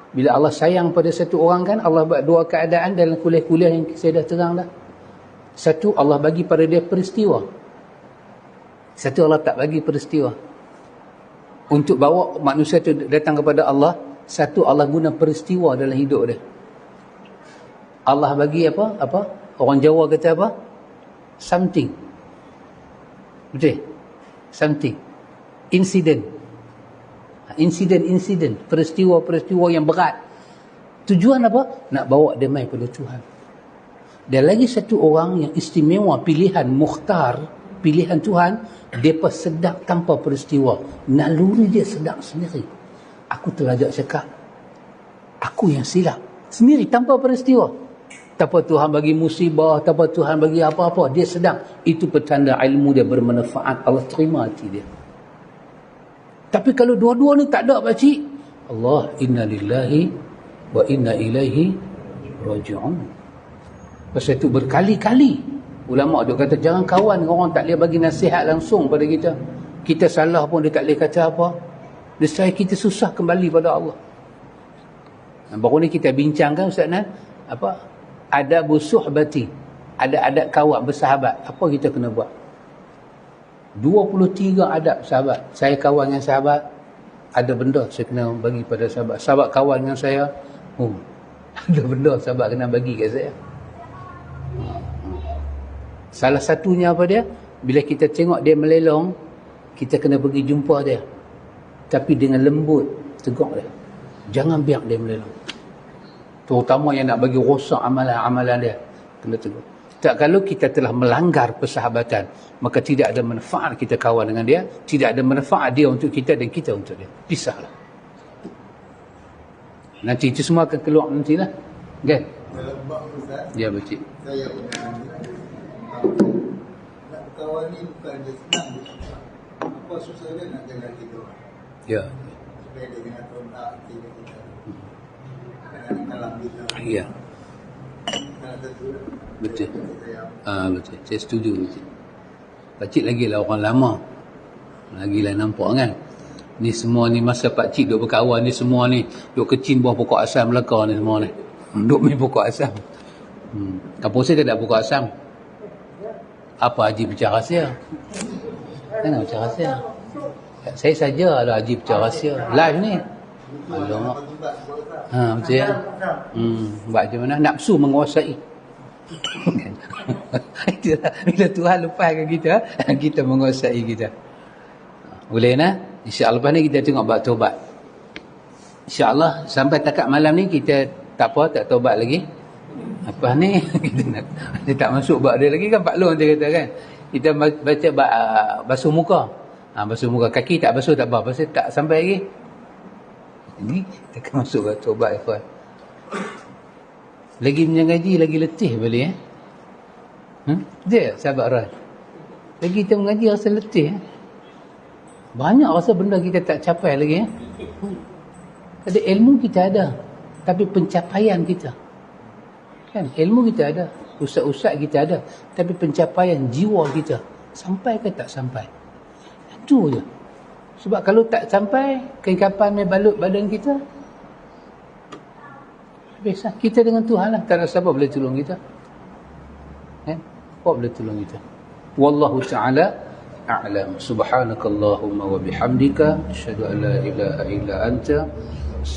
Bila Allah sayang pada satu orang kan, Allah buat dua keadaan dalam kuliah-kuliah yang saya dah terang dah. Satu, Allah bagi pada dia peristiwa. Satu, Allah tak bagi peristiwa. Untuk bawa manusia itu datang kepada Allah, satu, Allah guna peristiwa dalam hidup dia. Allah bagi apa? Orang Jawa kata apa? Something. Betul? Something. Incident. Peristiwa-peristiwa yang berat. Tujuan apa? Nak bawa dia mai pada Tuhan. Dan lagi satu orang yang istimewa, pilihan mukhtar, pilihan Tuhan, mereka sedap tanpa peristiwa. Naluri dia sedap sendiri. Aku terajak cakap, aku yang silap sendiri tanpa peristiwa. Tanpa Tuhan bagi musibah, tanpa Tuhan bagi apa-apa, dia sedang. Itu petanda ilmu dia bermanfaat. Allah terima hati dia. Tapi kalau dua-dua ni tak ada pakcik, Allah, inna lillahi wa inna ilaihi raji'un. Pasal itu berkali-kali ulama' duk kata jangan kawan orang tak boleh bagi nasihat langsung pada kita. Kita salah pun dia tak boleh kata apa. Nescaya kita susah kembali pada Allah. Baru ni kita bincangkan Ustaz Nan, apa? Adab suhbati. Ada adab kawan bersahabat. Apa kita kena buat? 23 adab sahabat. Saya kawan dengan sahabat, ada benda saya kena bagi pada sahabat. Sahabat kawan dengan saya, ada benda sahabat kena bagi kat saya. Salah satunya apa dia? Bila kita tengok dia melelong, kita kena pergi jumpa dia. Tapi dengan lembut, tegur dia. Jangan biar dia melelong. Terutama yang nak bagi rosak amalan-amalan dia, kena tegur. Tak, kalau kita telah melanggar persahabatan, maka tidak ada manfaat kita kawan dengan dia, tidak ada manfaat dia untuk kita dan kita untuk dia. Pisahlah. Nanti itu semua akan keluar nantilah. Kan? Dalam bab Ustaz, Ya, betul. saya pernah nak berkawan ni bukan dia senang dia susah. Apa susah dia nak jaga kita orang. Ya. Supaya dia jangan kontak kita. Jangan kalang kita. Ya. Jangan tertutup. Betul. Betul. Saya setuju. Betul. Pakcik lagi lah orang lama. Lagilah nampak kan. Ni semua ni masa pakcik duk berkawan ni semua ni duk kecin buah pokok asam Melaka ni semua ni. Duk main pokok asam. Kampung saya tak ada pokok asam. Apa Haji Pecah Rahsia? Mana Pecah Rahsia? Saya saja ada Haji Pecah Rahsia. Live ni. Alamak. Betul ya? Buat macam mana? Nafsu menguasai. Itulah. Bila Tuhan lepaskan kita, kita menguasai kita. Boleh nak? InsyaAllah lepas ni kita tengok bab taubat. InsyaAllah sampai takat malam ni kita tak apa, tak taubat lagi. Apa ni? Kita tak masuk bab dia lagi kan Pak Long dia kata kan. Kita baca basuh muka. Basuh muka. Kaki tak basuh tak apa. Pasal tak sampai lagi. Jadi kita akan masuk bab taubat ikhwan. Lagi mengaji lagi letih balik dia sahabat Rai. Lagi kita mengaji rasa letih banyak rasa benda kita tak capai lagi Ada ilmu kita ada, tapi pencapaian kita kan, ilmu kita ada, ustaz-ustaz kita ada, tapi pencapaian jiwa kita sampai ke tak sampai, itu je. Sebab kalau tak sampai, kapan mai balut badan kita? Biasa kita dengan Tuhan lah, tak ada siapa boleh tolong kita. Apa boleh tolong kita? Wallahu ta'ala a'lam. Subhanakallahumma wa bihamdika asyhadu an la ilaha illa anta